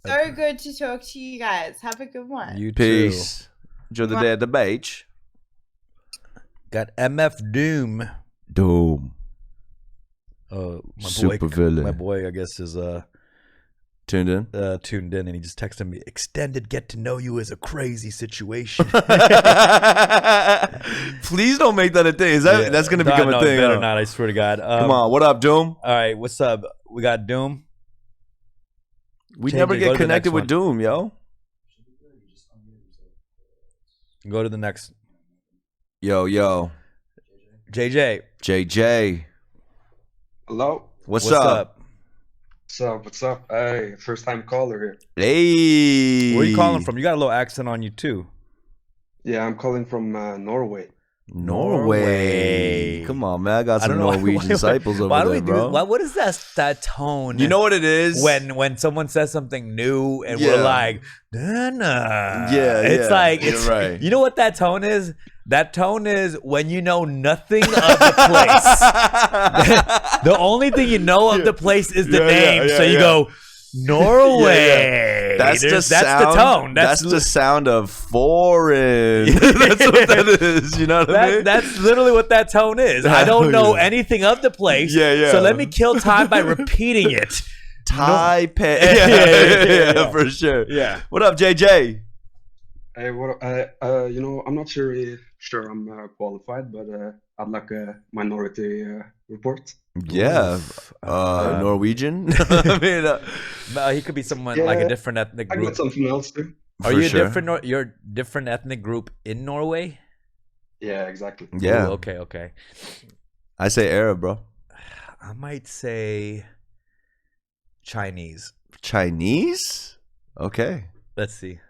So good to talk to you guys. Have a good one. You Peace. Enjoy the day at the beach. too. Got MF Doom. Doom. My Super boy, villain. My boy, I guess, is Tuned in. tuned in, and he just texted me. Extended get to know you is a crazy situation. Please don't make that a thing. Is that Yeah. that's gonna No, become no, a thing? Better huh? not. I swear to God. Come on, what up, Doom? All right, what's up? We got Doom. We Change never it. Go get to the connected next with one. Doom, yo. Go to the next. Yo, JJ. JJ. Hello? What's up? What's up? Hey, first time caller here. Hey. Where are you calling from? You got a little accent on you too. Yeah, I'm calling from Norway. Norway. Come on, man. I got some Norwegian disciples over there, bro. What is that tone? You know what it is? When someone says something new and we're like, nah. Yeah, it's like you're right. You know what that tone is? That tone is when you know nothing of the place. The only thing you know of the place is the name. So you go, Norway. That's the tone. That's the sound of foreign. That's what that is. You know what I mean? That's literally what that tone is. I don't know anything of the place. So let me kill time by repeating it. Taipei. Yeah, for sure. Yeah. What up, JJ? Hey, what? You know, I'm not sure I'm qualified, but I'd like a minority report. Yeah, Norwegian. I mean, he could be someone like a different ethnic group. I got something else too. Are you you're a different ethnic group in Norway? Yeah, exactly. Yeah. Ooh, okay. I say Arab, bro. I might say Chinese. Chinese? Okay. Let's see.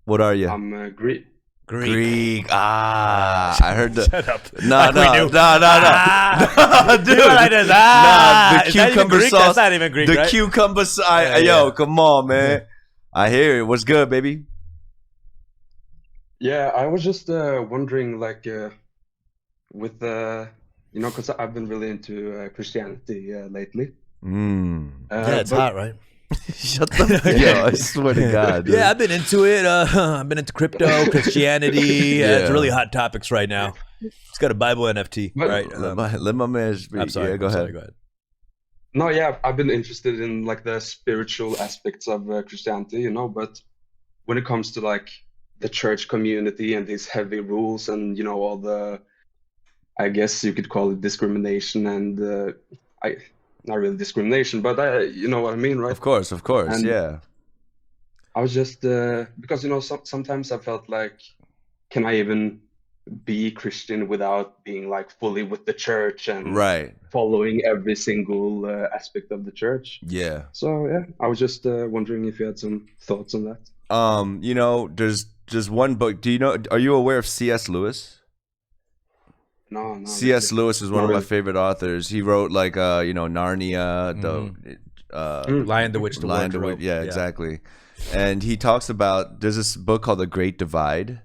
What are you? I'm Greek. Greek. I heard the. Shut up. No. Dude. The cucumber sauce. That's not even Greek, right? Cucumber sauce. Yo, come on, man. I hear it. What's good, baby? Yeah, I was just wondering, like, with you know, because I've been really into Christianity lately. Yeah, it's hot, right? Shut the fuck up. I swear to God. Dude. Yeah, I've been into it. I've been into crypto, Christianity. It's really hot topics right now. It's got a Bible NFT, right? Let my man speak. I'm sorry. Yeah, go ahead. No, yeah, I've been interested in like the spiritual aspects of Christianity, you know, but when it comes to like the church community and these heavy rules and, you know, all the, I guess you could call it discrimination and not really discrimination, but you know what I mean, right? Of course, and yeah. I was just because, you know, sometimes I felt like, can I even be Christian without being like fully with the church and following every single aspect of the church? Yeah. So yeah, I was just wondering if you had some thoughts on that. You know, there's one book. Are you aware of C.S. Lewis? No. C.S. Lewis is one of my favorite authors. He wrote like you know, Narnia, the Lion, the Witch, the Wardrobe. Yeah, exactly. And he talks about, there's this book called The Great Divide,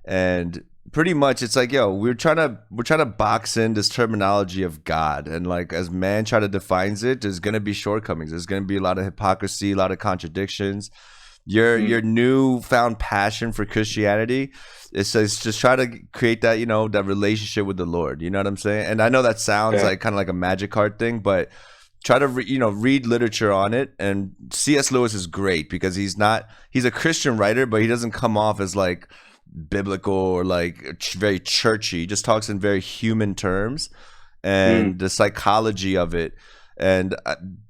and pretty much it's like, yo, we're trying to box in this terminology of God, and like as man try to define it, there's gonna be shortcomings. There's gonna be a lot of hypocrisy, a lot of contradictions. Your newfound passion for Christianity, it says just try to create that, you know, that relationship with the Lord. You know what I'm saying? And I know that sounds like kind of like a magic card thing, but try to read literature on it. And C.S. Lewis is great because he's a Christian writer, but he doesn't come off as like biblical or like very churchy. He just talks in very human terms and the psychology of it. And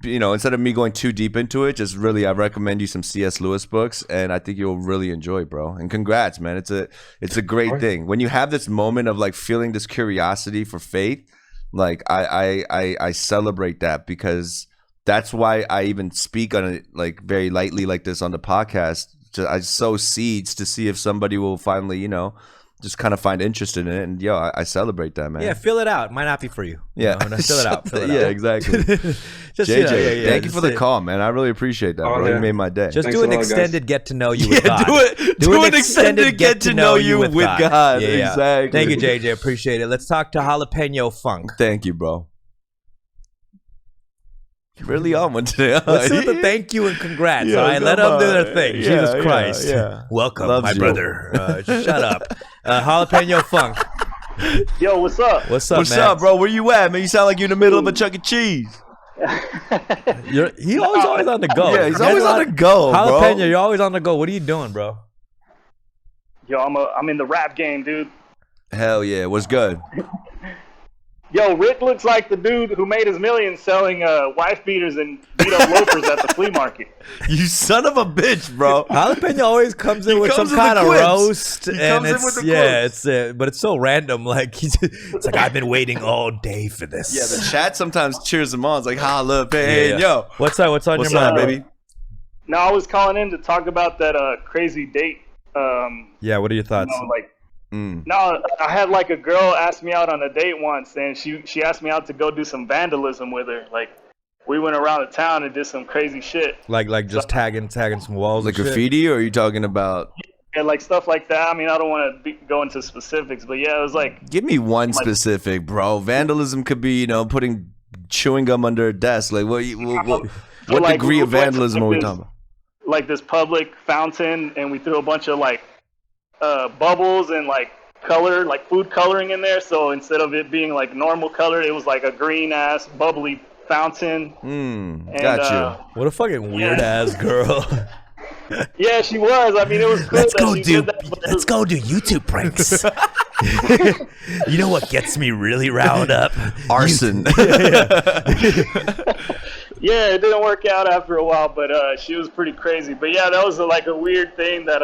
you know, instead of me going too deep into it, just really, I recommend you some C.S. Lewis books, and I think you'll really enjoy it, bro. And congrats, man! It's a great thing when you have this moment of like feeling this curiosity for faith. Like I celebrate that, because that's why I even speak on it like very lightly like this on the podcast. I sow seeds to see if somebody will finally, you know, just kind of find interest in it, and I celebrate that, man. Yeah, fill it out. It might not be for you. Yeah, fill it out. Yeah, exactly. JJ, thank you for the call, man. I really appreciate that, bro. You made my day. Just do an extended get to know you with God. Do an extended get to know you with God. Yeah. Exactly. Thank you, JJ. Appreciate it. Let's talk to Jalapeno Funk. Thank you, bro. Really on one today. Let's do the thank you and congrats. All right, let them do their thing. Jesus Christ. Welcome, my brother. Shut up. Jalapeno Funk. Yo, what's up? What's up, What's up, bro? Where you at, man? You sound like you're in the middle of a Chuck E. Cheese. He's always on the go. Yeah, he's always on the go, bro. Jalapeno, you're always on the go. What are you doing, bro? Yo, I'm in the rap game, dude. Hell yeah. What's good? Yo, Rick looks like the dude who made his millions selling wife beaters and beat up loafers at the flea market. You son of a bitch, bro. Jalapeno always comes in with some with kind the of quips. roast, He and comes in it's with the it's but it's so random. Like it's like I've been waiting all day for this. Yeah, the chat sometimes cheers him on. It's like jalapeno. Yeah. What's on What's your up, mind, baby? No, I was calling in to talk about that crazy date. Yeah, what are your thoughts? No, I had like a girl ask me out on a date once, and she asked me out to go do some vandalism with her. Like, we went around the town and did some crazy shit. Like just tagging some walls, Like and shit? graffiti, or are you talking about? Yeah, like stuff like that. I mean, I don't want to go into specifics, but yeah, it was like. Give me one specific, bro. Vandalism could be, putting chewing gum under a desk. Like, what like, degree of vandalism are we this, talking about? Like this public fountain, and we threw a bunch of like bubbles and like color, like food coloring in there. So instead of it being like normal color, it was like a green ass bubbly fountain. Got you. What a fucking weird ass girl. Yeah, she was. I mean, it was cool. Let's go do YouTube pranks. You know what gets me really riled up? Arson. Yeah, it didn't work out after a while, but she was pretty crazy. But yeah, that was like a weird thing that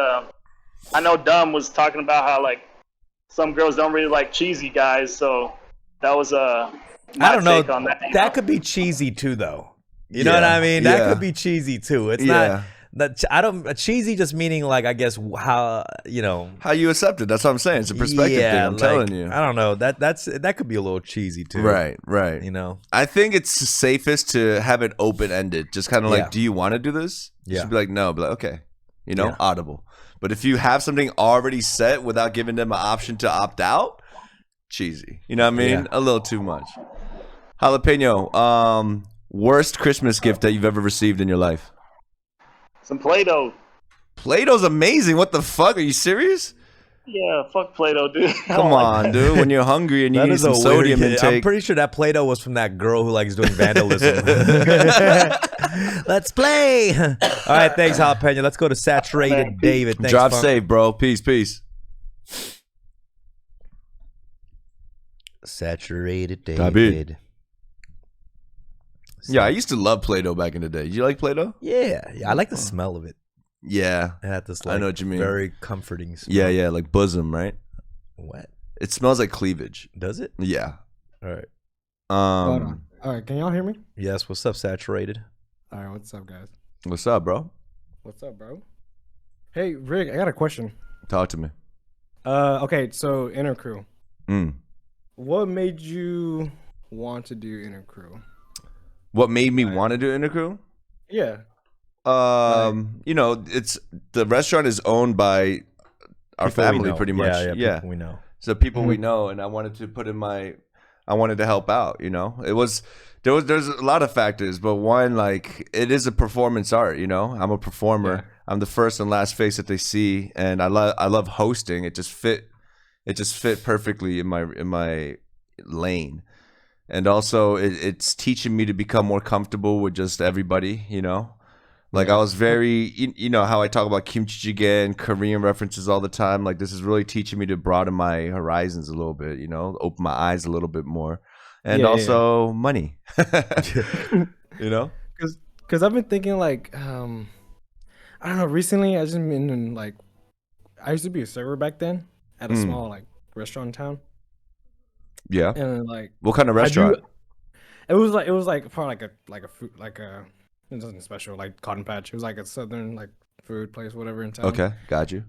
I know Dumb was talking about, how like some girls don't really like cheesy guys. So that was my take on that. That could be cheesy too, though. You know what I mean? That could be cheesy too. It's not. Cheesy just meaning like, I guess, how you accept it. That's what I'm saying. It's a perspective thing. I'm telling you. I don't know. That could be a little cheesy too. Right. I think it's safest to have it open ended. Just kind of like, do you want to do this? You should be like, no. Be like, okay. Audible. But if you have something already set without giving them an option to opt out, cheesy. You know what I mean? A little too much. Jalapeno. Worst Christmas gift that you've ever received in your life? Some Play-Doh. Play-Doh's amazing. What the fuck? Are you serious? Yeah, fuck Play-Doh, dude. Come on, dude. When you're hungry and you need some sodium intake. I'm pretty sure that Play-Doh was from that girl who likes doing vandalism. Let's play. All right, thanks, Jalapeno. Let's go to Saturated David. Thanks, Drive safe, bro. Peace. Saturated David. Yeah, I used to love Play-Doh back in the day. Did you like Play-Doh? Yeah, I like the smell of it. Yeah. It had this, I know what you mean. Very comforting smell. Yeah, like bosom, right? What? It smells like cleavage. Does it? Yeah. All right. Hold on. All right, can y'all hear me? Yes, what's up, Saturated? All right, what's up, guys? What's up, bro? What's up, bro? Hey, Rick, I got a question. Talk to me. Okay, so Inner Crew. Mm. What made you want to do Inner Crew? What made me want to do Inner Crew? Yeah. It's the restaurant is owned by our family pretty much. Yeah, people we know. So people we know, and I wanted to I wanted to help out, there's a lot of factors, but one, like, it is a performance art, I'm a performer. Yeah. I'm the first and last face that they see, and I love hosting. It just fit perfectly in my lane. And also it's teaching me to become more comfortable with just everybody, Like, I was very, how I talk about kimchi jjigae and Korean references all the time. Like, this is really teaching me to broaden my horizons a little bit, open my eyes a little bit more. And money, Because I've been thinking, like, I don't know, recently I just been in, like, I used to be a server back then at a small, like, restaurant in town. Yeah. And, like, what kind of restaurant? It was like probably like a food, like a, it wasn't special, like Cotton Patch. It was like a southern, like, food place, whatever, in town. Okay, got you.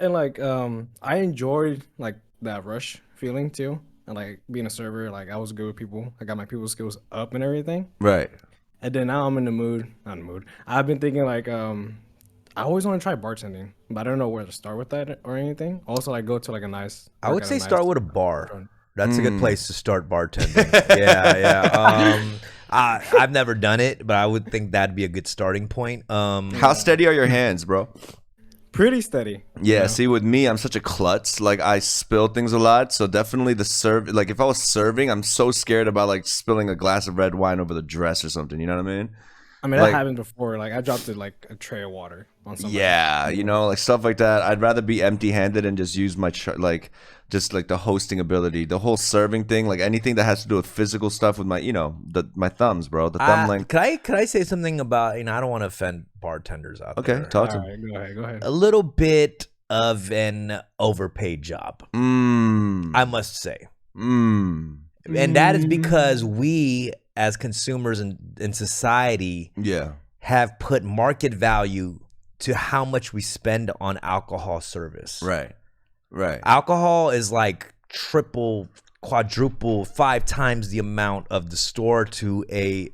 And like, I enjoyed, like, that rush feeling too, and like being a server. Like, I was good with people. I got my people skills up and everything. Right. And then now I'm in the mood. Not in the mood. I've been thinking, like, I always want to try bartending, but I don't know where to start with that or anything. Also, like, go to like a nice. I would say nice start with a bar. That's a good place to start bartending. Yeah. I've never done it, but I would think that'd be a good starting point. How steady are your hands, bro? Pretty steady. Yeah, see, with me, I'm such a klutz. Like, I spill things a lot, so definitely the serve. Like, if I was serving, I'm so scared about, like, spilling a glass of red wine over the dress or something. You know what I mean? I mean, Like- that happened before. Like I dropped it like a tray of water on somebody. Yeah, you know, like stuff like that. I'd rather be empty-handed and just use my just like the hosting ability, the whole serving thing, like anything that has to do with physical stuff with my, my thumbs, bro. The thumb length. Could I say something about, I don't want to offend bartenders out there. Okay, talk to All me. right, go ahead. A little bit of an overpaid job, I must say. And that is because we, as consumers in society, have put market value to how much we spend on alcohol service. Right. Alcohol is like triple, quadruple, 5 times the amount of the store to a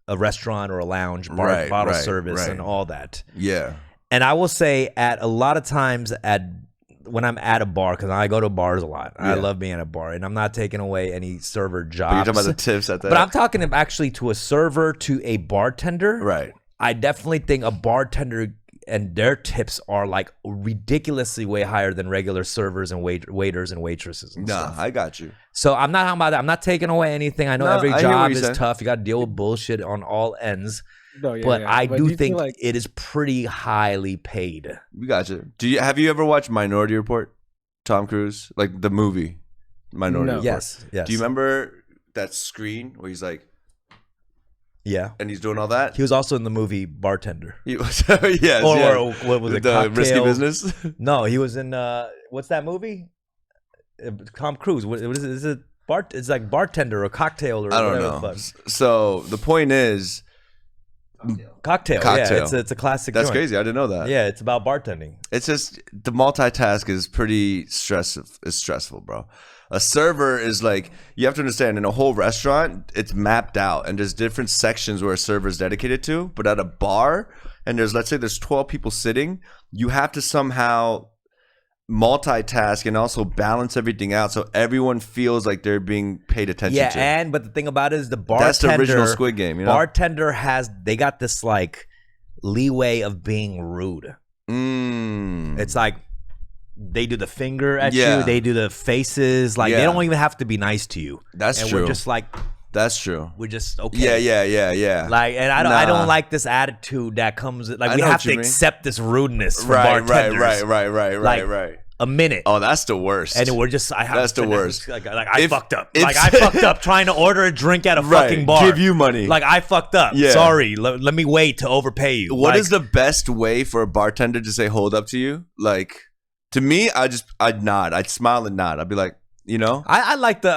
restaurant or a lounge, bottle service and all that. Yeah. And I will say at a lot of times when I'm at a bar, because I go to bars a lot. I love being at a bar, and I'm not taking away any server jobs. But you're talking about the tips at that. But I'm talking actually to a server, to a bartender. Right. I definitely think a bartender and their tips are like ridiculously way higher than regular servers and waiters and waitresses and stuff. I got you. So I'm not talking about that. I'm not taking away anything. I know every I hear what job you're is saying. tough. You got to deal with bullshit on all ends. No, yeah, but yeah. I But do you think feel like it is pretty highly paid. We got you. Have you ever watched Minority Report? Tom Cruise, like the movie Minority No. Report. Yes. Do you remember that screen where he's like, Yeah. and he's doing all that? He was also in the movie Bartender. Yes. Or what was it? The Cocktail? Risky Business. No, he was in what's that movie? Tom Cruise. What is it? Is it It's like Bartender or Cocktail or I don't whatever know. the fuck. So the point is, Cocktail. Cocktail. Yeah, it's a classic. That's joint. crazy. I didn't know that. Yeah, it's about bartending. It's just the multitask is pretty stressful. It's stressful, bro. A server is like, you have to understand, in a whole restaurant, it's mapped out and there's different sections where a server is dedicated to. But at a bar, and let's say there's 12 people sitting, you have to somehow multitask and also balance everything out so everyone feels like they're being paid attention to. But the thing about it is the bartender. That's the original Squid Game, you know? Bartender they got this like leeway of being rude. It's like they do the finger at you, they do the faces, like they don't even have to be nice to you. That's and true. We're just like, that's true. we're just okay. Yeah. Like, and I don't like this attitude that comes. Like, we have to accept this rudeness from bartenders. Right. A minute. Oh, that's the worst. And we're just, That's the worst. Like I fucked up. Like I fucked up trying to order a drink at a fucking bar. Give you money. Like I fucked up. Yeah. Sorry. Let me wait to overpay you. What is the best way for a bartender to say hold up to you? Like, to me, I'd nod. I'd smile and nod. I'd be like, I like the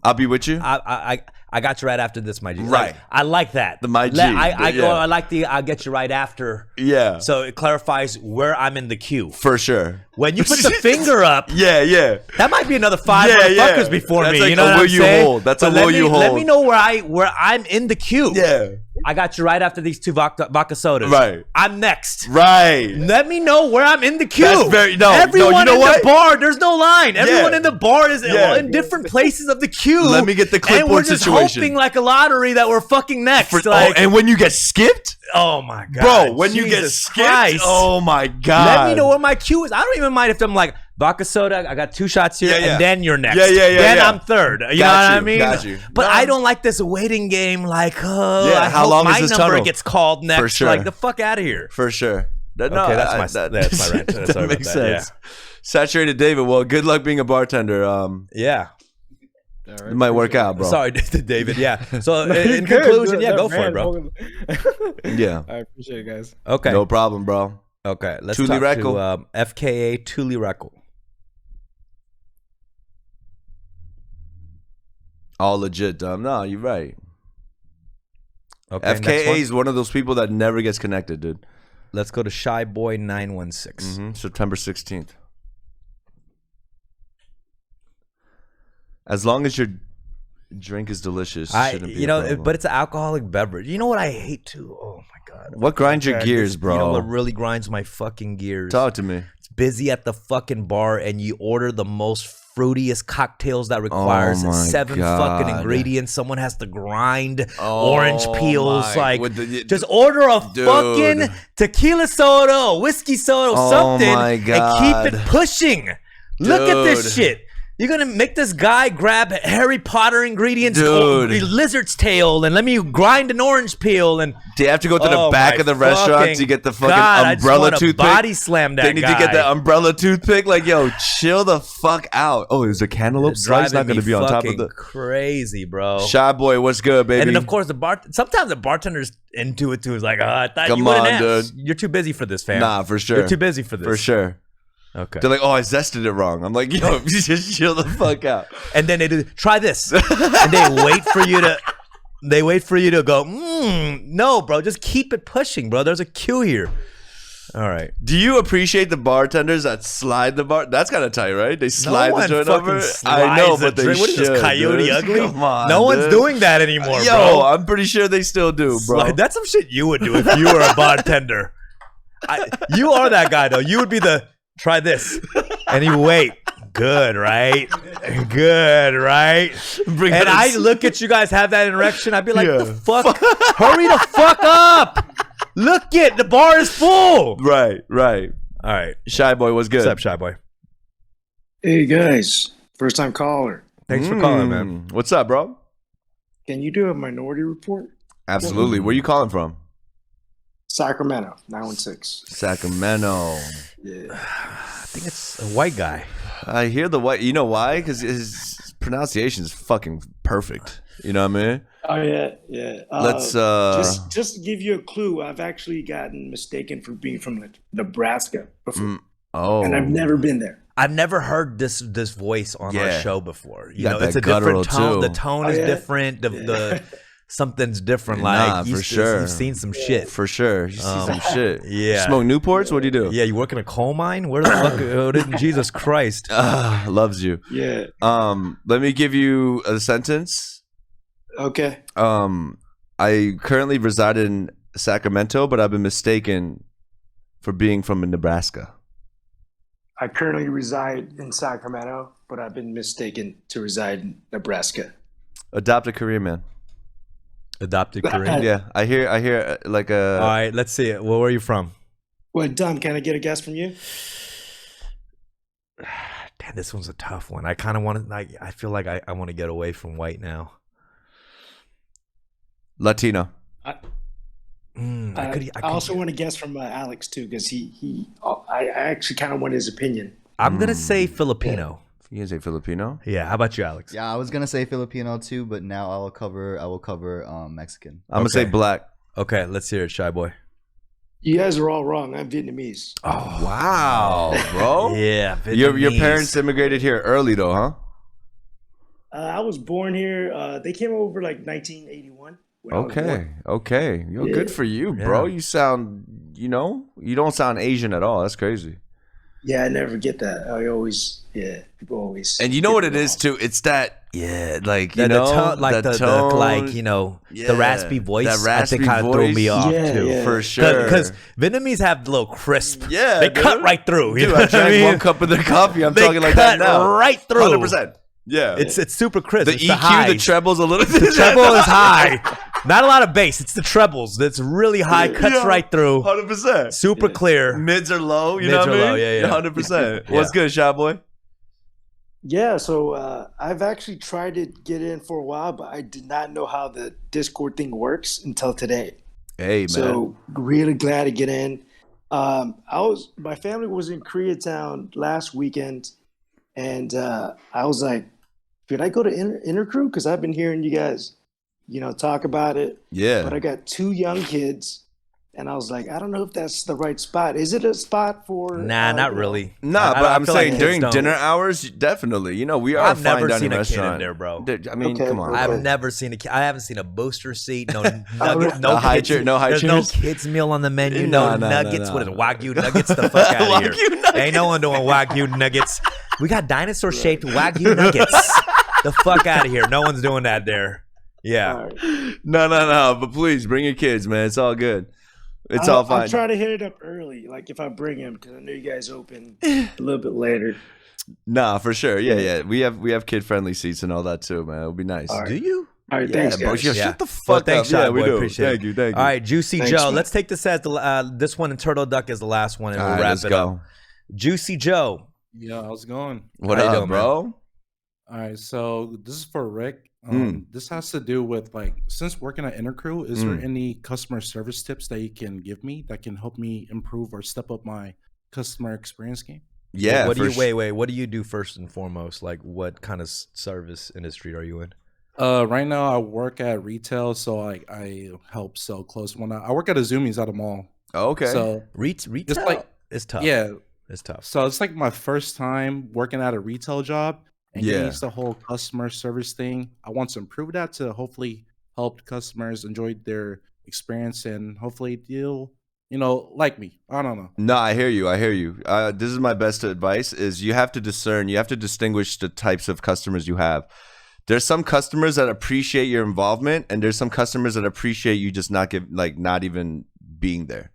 I'll be with you. I got you right after this, my G. Right. Like, I like that. The my G. I like the I'll get you right after. Yeah. So it clarifies where I'm in the queue. For sure. When you put the finger up, Yeah. that might be another 5 motherfuckers before That's me. like You know a what will I'm you saying? hold. That's a But will you hold. Let me know where I'm in the queue. Yeah. I got you right after these 2 vodka sodas. Right. I'm next. Right. Let me know where I'm in the queue. That's Everyone you know in what? the bar, there's no line. Everyone in the bar is in different places of the queue. Let me get the clipboard and we're just situation. hoping like a lottery that we're fucking next. And when you get skipped, oh my god, bro, when you get Jesus skipped, Christ. oh my god. Let me know where my queue is. I don't even mind if I'm like vodka soda. I got 2 shots here, Yeah. and then you're next. Yeah. Then I'm third. You know what I mean? Got you. But No. I don't like this waiting game. Like, I how hope long my is this number tunnel? gets called next. For sure. Like the fuck out of here. For sure. No, Okay, that's my rant. Sorry that about makes that, sense. Saturated David. Well, good luck being a bartender. Yeah. It might work out, bro. Sorry, David. Yeah. So No, you're in good. conclusion, yeah, That go for it, man bro. Yeah. I appreciate it, guys. Okay. No problem, bro. Okay. Let's Tuli talk Reckle. to FKA Tuli Reckle. All legit, dumb. No, you're right. Okay. next FKA one. is one of those people that never gets connected, dude. Let's go to Shy Boy 916. September 16th. As long as your drink is delicious, shouldn't be a problem. But it's an alcoholic beverage. You know what I hate too? Oh my god. What grinds your gears, bro? You know what really grinds my fucking gears? Talk to me. It's busy at the fucking bar and you order the most fruitiest cocktails that requires Oh my 7 God. fucking ingredients. Someone has to grind Oh orange peels. my- Like, with the- just order a Dude. fucking tequila soda or whiskey soda or Oh something my God. and keep it pushing. Look at this Dude. shit. You're gonna make this guy grab Harry Potter ingredients, Dude. lizard's tail, and let me grind an orange peel, and Do you have to go to the back of the restaurant to get the fucking umbrella toothpick? Body slam that guy. They need to get the umbrella toothpick. Like, yo, chill the fuck out. Oh, is a cantaloupe slice not going to be on top of the crazy, bro? Shy boy, what's good, baby? And then of course sometimes the bartender's into it too. Is like, I thought Come you wouldn't on, ask. dude. You're too busy for this, fam. Nah, for sure. You're too busy for this. For sure. Okay. They're like, oh, I zested it wrong. I'm like, yo, just chill the fuck out. And then they do, try this, and they wait for you to. They wait for you to go. No, bro, just keep it pushing, bro. There's a queue here. All right. Do you appreciate the bartenders that slide the bar? That's kind of tight, right? They slide the joint over. I know, but they What is should. this, Coyote dude. Ugly? Come on, no one's dude. doing that anymore, Yo, bro. I'm pretty sure they still do, bro. That's some shit you would do if you were a bartender. You are that guy, though. You would be the try this, and you wait. Good, right? Good, right? And I look at you guys have that erection. I'd be like, the fuck? Hurry the fuck up! Look it, the bar is full. Right. All right, Shy boy, what's good? what's up, Shy Boy? Hey guys, first time caller. Thanks for calling, man. What's up, bro? Can you do a minority report? Absolutely. Where you calling from? Sacramento, 916. Sacramento. Yeah. I think it's a white guy. I hear the white. You know why? Because his pronunciation is fucking perfect. You know what I mean? Oh yeah. Let's just to give you a clue, I've actually gotten mistaken for being from Nebraska before, and I've never been there. I've never heard this voice on our show before. You know, that it's a guttural, different tone. too. The tone is different. The something's different. Nah, Like for sure. You've seen some shit. For sure. You see some shit. Yeah. Smoke Newports? What do you do? Yeah, you work in a coal mine? Where the fuck? Jesus Christ. Loves you. Yeah. Let me give you a sentence. Okay. I currently reside in Sacramento, but I've been mistaken for being from Nebraska. I currently reside in Sacramento, but I've been mistaken to reside in Nebraska. Adopt a Korean man. Adopted Korean. Yeah, I hear like a. All right, let's see it. Well, where are you from? Well, Dom, can I get a guess from you? Damn, this one's a tough one. I kind of want to. I feel like I want to get away from white now. Latino. I could also want to guess from Alex too, because I actually kind of want his opinion. I'm gonna say Filipino. You gonna say Filipino? Yeah. How about you, Alex? Yeah, I was gonna say Filipino too, but now I will cover Mexican. I'm gonna say black. Okay, let's hear it, Shy Boy. You guys are all wrong. I'm Vietnamese. Oh wow, bro. Yeah. Your Vietnamese. parents immigrated here early though, huh? I was born here. They came over like 1981. when I was born. Okay. Yo, good for you, bro. You sound, you don't sound Asian at all. That's crazy. Yeah, I never get that. People always. And you know what it is too? It's that, like The tone, like the raspy voice. That raspy kind of threw me off too. Yeah. For sure. Because Vietnamese have the little crisp. Yeah, they dude. cut right through. You Dude, know I what I drank mean? one cup of their coffee. I'm They talking like that cut now. right through. 100%. Yeah. It's super crisp. The It's EQ, the highs. the treble's a little The treble is high. Not a lot of bass. It's the trebles that's really high, cuts right through. 100%. Super clear. Mids are low. You Mids know what I are mean? low, yeah. 100%. What's good, Shy Boy? Yeah, so I've actually tried to get in for a while, but I did not know how the Discord thing works until today. Hey, man. So really glad to get in. My family was in Koreatown last weekend, and I was like, should I go to Intercrew? Because I've been hearing you guys, talk about it. Yeah. But I got 2 young kids, and I was like, I don't know if that's the right spot. Is it a spot for? Nah, not really. Nah, I but I'm feel like saying kids during don't. dinner hours, definitely. We are I've a fine never dining seen a kid restaurant. in there, bro. I mean, Okay, come on. okay. I've never seen a kid. I haven't seen a booster seat. No nuggets. A high chair- no high There's chairs? no kids meal on the menu. No, No, no, nuggets. no. What is it? Wagyu Nuggets? The fuck out of here. Wagyu Nuggets. Ain't no one doing Wagyu Nuggets. We got dinosaur shaped Wagyu Nuggets. The fuck out of here. No one's doing that there. Yeah. All right. No. But please bring your kids, man. It's all good. It's all fine. I'll try to hit it up early, like if I bring him, because I know you guys open a little bit later. Nah, for sure. Yeah. We have kid friendly seats and all that too, man. It'll be nice. All right. Do you? All right, Yeah, thanks, bro. guys. Yo, Yeah. shut the Well, fuck thanks, up. Yeah, Shy we Boy. do. Appreciate it. Thank you. All right, Juicy Thanks, Joe. man. Let's take this as this one and Turtle Duck is the last one, and All we'll right, wrap let's it go. up. Juicy Joe. Yo, how's it going? What How you up, doing, bro? All right, so this is for Rick. Mm. This has to do with like since working at Intercrew, is there Mm. any customer service tips that you can give me that can help me improve or step up my customer experience game? Yeah. What do for you wait? What do you do first and foremost? Like, what kind of service industry are you in? Right now I work at retail, so I help sell clothes. When I work at a Zoomies at a mall, Okay. so Retail it's like is tough. yeah, It's tough. so it's like my first time working at a retail job and getting Yeah. used to the whole customer service thing. I want to improve that to hopefully help customers enjoy their experience and hopefully they'll, like me. I don't know. No, I hear you. I hear you. This is my best advice: is you have to discern, you have to distinguish the types of customers you have. There's some customers that appreciate your involvement, and there's some customers that appreciate you just not even being there.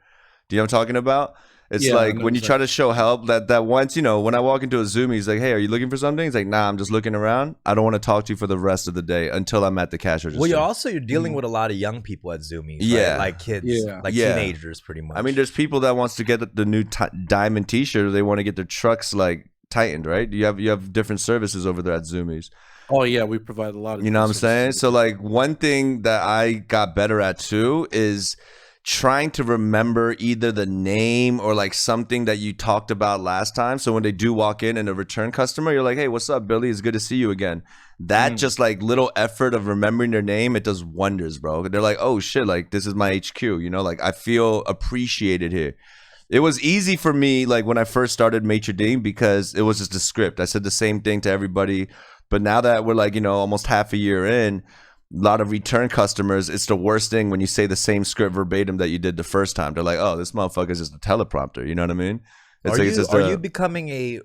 Do you know what I'm talking about? It's Yeah, I like know when you try exactly. to show help, that once, when I walk into a Zoom, he's like, "Hey, are you looking for something?" He's like, "Nah, I'm just looking around. I don't want to talk to you for the rest of the day until I'm at the cash register." Well, you're dealing with a lot of young people at Zoomies, right? Yeah. Like kids, Yeah. like Yeah. teenagers, pretty much. I mean, there's people that wants to get the new diamond T-shirt, or they want to get their trucks like tightened, right? You have different services over there at Zoomies. Oh yeah, we provide a lot of You know what I'm different saying? services. So like one thing that I got better at too is trying to remember either the name or like something that you talked about last time. So when they do walk in and a return customer, you're like, "Hey, what's up, Billy? It's good to see you again." That just like little effort of remembering their name, it does wonders, bro. They're like, "Oh shit, like this is my HQ," like I feel appreciated here. It was easy for me, like when I first started Maitre because it was just a script. I said the same thing to everybody. But now that we're like, almost half a year in, a lot of return customers, it's the worst thing when you say the same script verbatim that you did the first time. They're like, "Oh, this motherfucker's just a teleprompter." You know what I mean? It's like, it's just Are you becoming a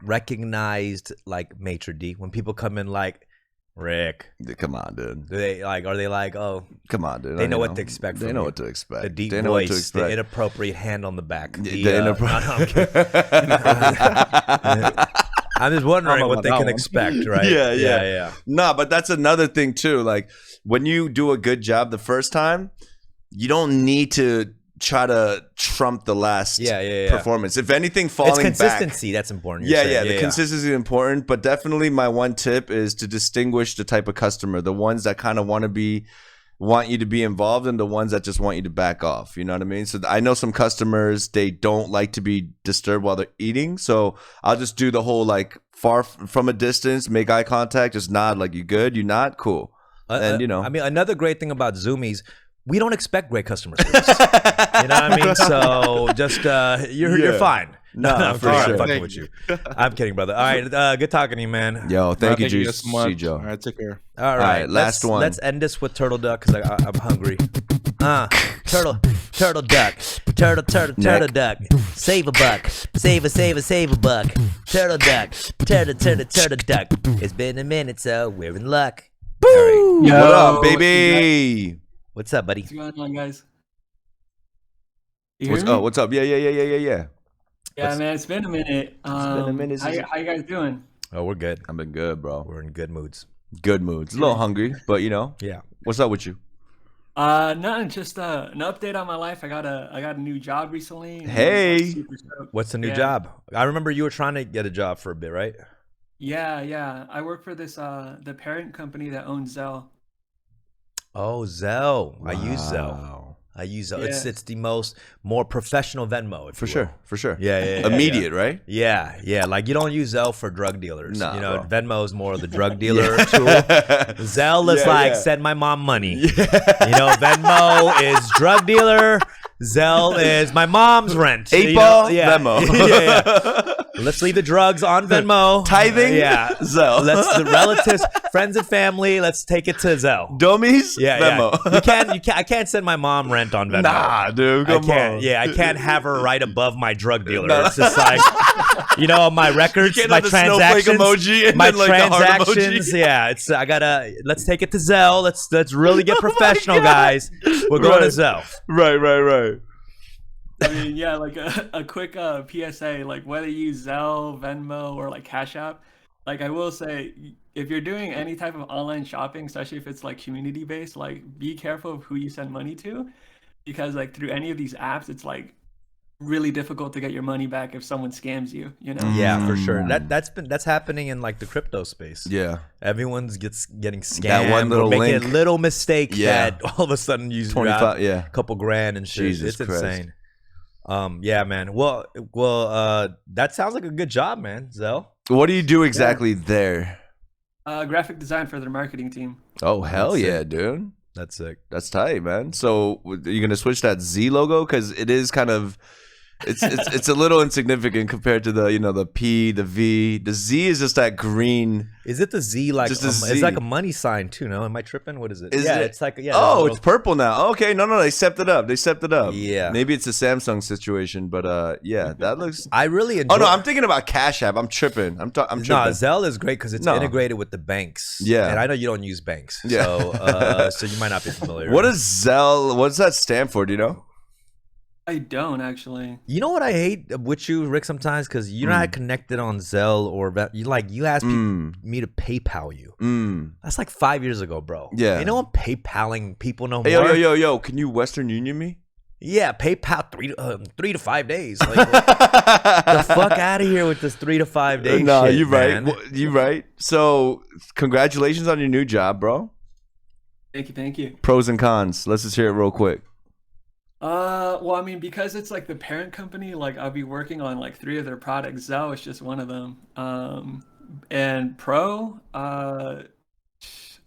recognized like maitre d' when people come in like Rick? Come on, dude. Are they like, oh, Come on, dude. they know what to expect They from know you. what to expect. The deep They know what to voice, expect. the inappropriate hand on the back. I'm just wondering what they can expect, right? Yeah. Nah, but that's another thing too. Like when you do a good job the first time, you don't need to try to trump the last performance. If anything, falling it's consistency back, that's important. The consistency is important. But definitely, my one tip is to distinguish the type of customer: the ones that kind of want you to be involved, and the ones that just want you to back off. You know what I mean? So I know some customers, they don't like to be disturbed while they're eating. So I'll just do the whole like far from a distance, make eye contact, just nod like, "You good? You not? Cool." And I mean, another great thing about Zoomies, we don't expect great customer service. You know what I mean? So just you're fine. No, I'm for sure. fucking with you. I'm kidding, brother. All right, good talking to you, man. Yo, thank you, Thank you Juice. guys so much. See, Joe. All right, take care. All right, last one. Let's end this with turtle duck because I'm hungry. Turtle duck, turtle duck. Save a buck, save a buck. Turtle duck, turtle duck. It's been a minute, so we're in luck. All right. What up, baby? What's up, buddy? What's going on, guys? You hear me? What's up? Yeah. Yeah, man, it's been a minute. been a minute How since- you guys doing? Oh, we're good. I've been good, bro. We're in good moods. Good moods. A little hungry, but Yeah. What's up with you? Nothing. Just an update on my life. I got a new job recently. and Hey. I'm super stoked. What's the new Yeah. job? I remember you were trying to get a job for a bit, right? Yeah. I work for this the parent company that owns Zelle. Oh, Zelle. I use Zelle. Wow. It's the more professional Venmo, if For you sure. will. For sure. Yeah. Immediate, right? Yeah. Like you don't use Zelle for drug dealers. Nah, bro. Venmo is more of the drug dealer tool. Zelle is send my mom money. Venmo is drug dealer. Zelle is my mom's rent. 8-ball, Yeah. Venmo. Yeah. Let's leave the drugs on Venmo. Tithing, Yeah. Zelle. Let's the relatives, friends and family. Let's take it to Zelle. Dummies, Yeah. Venmo. You can't. I can't send my mom rent on Venmo. Nah, dude, I come can't. on. Yeah, I can't have her right above my drug dealer. It's just like, my records, can't my have the snowflake transactions, emoji and my then, like, the heart transactions. emoji. Yeah, I gotta. Let's take it to Zelle. Let's really get professional, guys. We're going to Zelle. Right. I mean, yeah, like a quick PSA, like whether you use Zelle, Venmo, or like Cash App, like I will say, if you're doing any type of online shopping, especially if it's like community based, like be careful of who you send money to, because like through any of these apps, it's like really difficult to get your money back if someone scams you. You know? Yeah, for sure. That's happening in like the crypto space. Yeah, everyone's getting scammed. That one little or making link. a little mistake Yeah. that all of a sudden you 25. Yeah, a couple grand and shit. Jesus It's Christ. insane. Yeah, man. Well, that sounds like a good job, man. Zelle. What do you do exactly there? Graphic design for their marketing team. Oh hell That's yeah, sick. dude. That's sick. That's tight, man. So are you gonna switch that Z logo because it is kind of, it's a little insignificant compared to the the P, the V. The Z is just that green. Is it the Z like Just a it's Z. like a money sign too? No, am I tripping? What is it? Is yeah, it? it's like yeah. Oh, there's it's purple now. Okay, no, they stepped it up. Yeah. Maybe it's a Samsung situation, but yeah, that looks. I really enjoy. Oh no, I'm thinking about Cash App. I'm tripping. I'm tripping. No, Zelle is great because it's No. integrated with the banks. Yeah. and I know you don't use banks. Yeah. So, so you might not be familiar. What does Zelle? What does that stand for? Do you know? I don't actually. You know what I hate with you, Rick? Sometimes because you're not connected on Zelle or you ask me to PayPal you. That's like 5 years ago, bro. Yeah. You know I'm PayPaling people no more. Hey, yo! Can you Western Union me? Yeah, PayPal 3 to 5 days. Like, the fuck out of here with this 3 to 5 days. No, shit, you're right. man. You're right. So, congratulations on your new job, bro. Thank you. Pros and cons. Let's just hear it real quick. Well, I mean, because it's like the parent company, like I'll be working on like 3 of their products. Zelle is just one of them. And pro, oh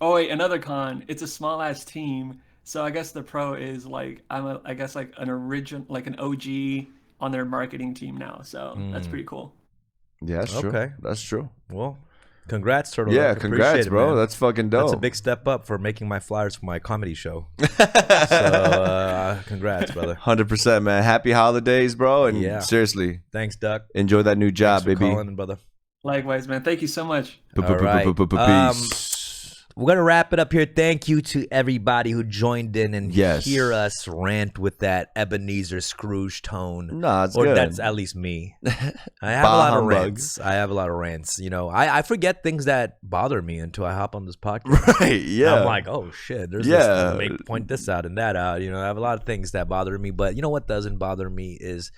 wait, another con. It's a small ass team, so I guess the pro is like I guess like an original, like an OG on their marketing team now. So that's pretty cool. Yeah, that's true. Okay. That's true. Well, congrats, Turtle. Yeah, Duck. congrats, Appreciate it, bro. man. That's fucking dope. That's a big step up for making my flyers for my comedy show. So, congrats, brother. 100%, man. Happy holidays, bro. And Yeah. seriously, Thanks, Duck. enjoy that new job, Thanks for baby. calling in, brother. Likewise, man. Thank you so much. All right. Peace. We're gonna wrap it up here. Thank you to everybody who joined in and Yes. hear us rant with that Ebenezer Scrooge tone. Nah, it's or good. that's at least me. I have Bah a lot of humbug. rants. I have a lot of rants. You know, I forget things that bother me until I hop on this podcast. Right, yeah. I'm like, oh shit, there's Yeah. this, point this out and that out. You know, I have a lot of things that bother me, but you know what doesn't bother me is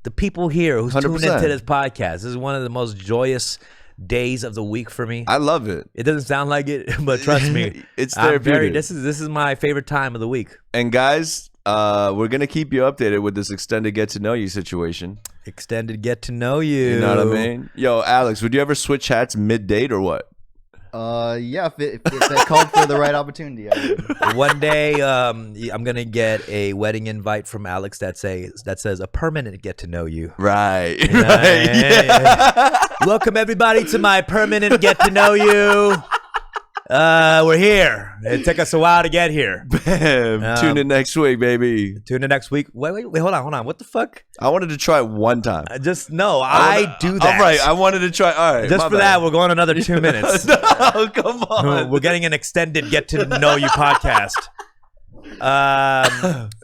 the people here who's tuned 100%. into this podcast. This is one of the most joyous days of the week for me. I love it. It doesn't sound like it, but trust me, It's I'm therapeutic. this is my favorite time of the week. And guys, we're going to keep you updated with this extended get to know you situation. Extended get to know you. You know what I mean? Yo, Alex, would you ever switch hats mid-date or what? Yeah, if it called for the right opportunity, I would. One day, I'm gonna get a wedding invite from Alex that says a permanent get to know you. Right. You know, right. Yeah. Welcome everybody to my permanent get to know you. We're here. It took us a while to get here. Bam. Tune in next week, baby. Tune in next week. Wait, hold on. What the fuck? I wanted to try it one time. I do that. All right, I wanted to try. All right, Just my for bad. that, we're going another 2 minutes. No, come on. We're getting an extended get to know you podcast.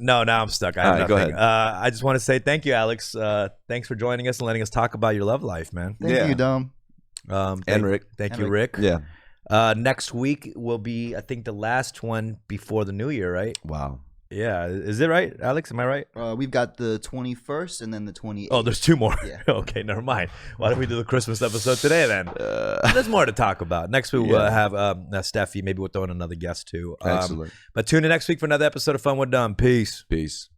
No, now I'm stuck. I have All right, go nothing. ahead. I just want to say thank you, Alex. Thanks for joining us and letting us talk about your love life, man. Thank you, Dom. And Rick. Thank you, Rick. Yeah. Next week will be, I think, the last one before the new year, right? Wow. Yeah. Is it right, Alex? Am I right? We've got the 21st and then the 28th. Oh, there's 2 more. Yeah. Okay, never mind. Why don't we do the Christmas episode today then? There's more to talk about. Next week we'll have Steffie. Maybe we'll throw in another guest too. Excellent. But tune in next week for another episode of Fun with Dumb. Peace. Peace.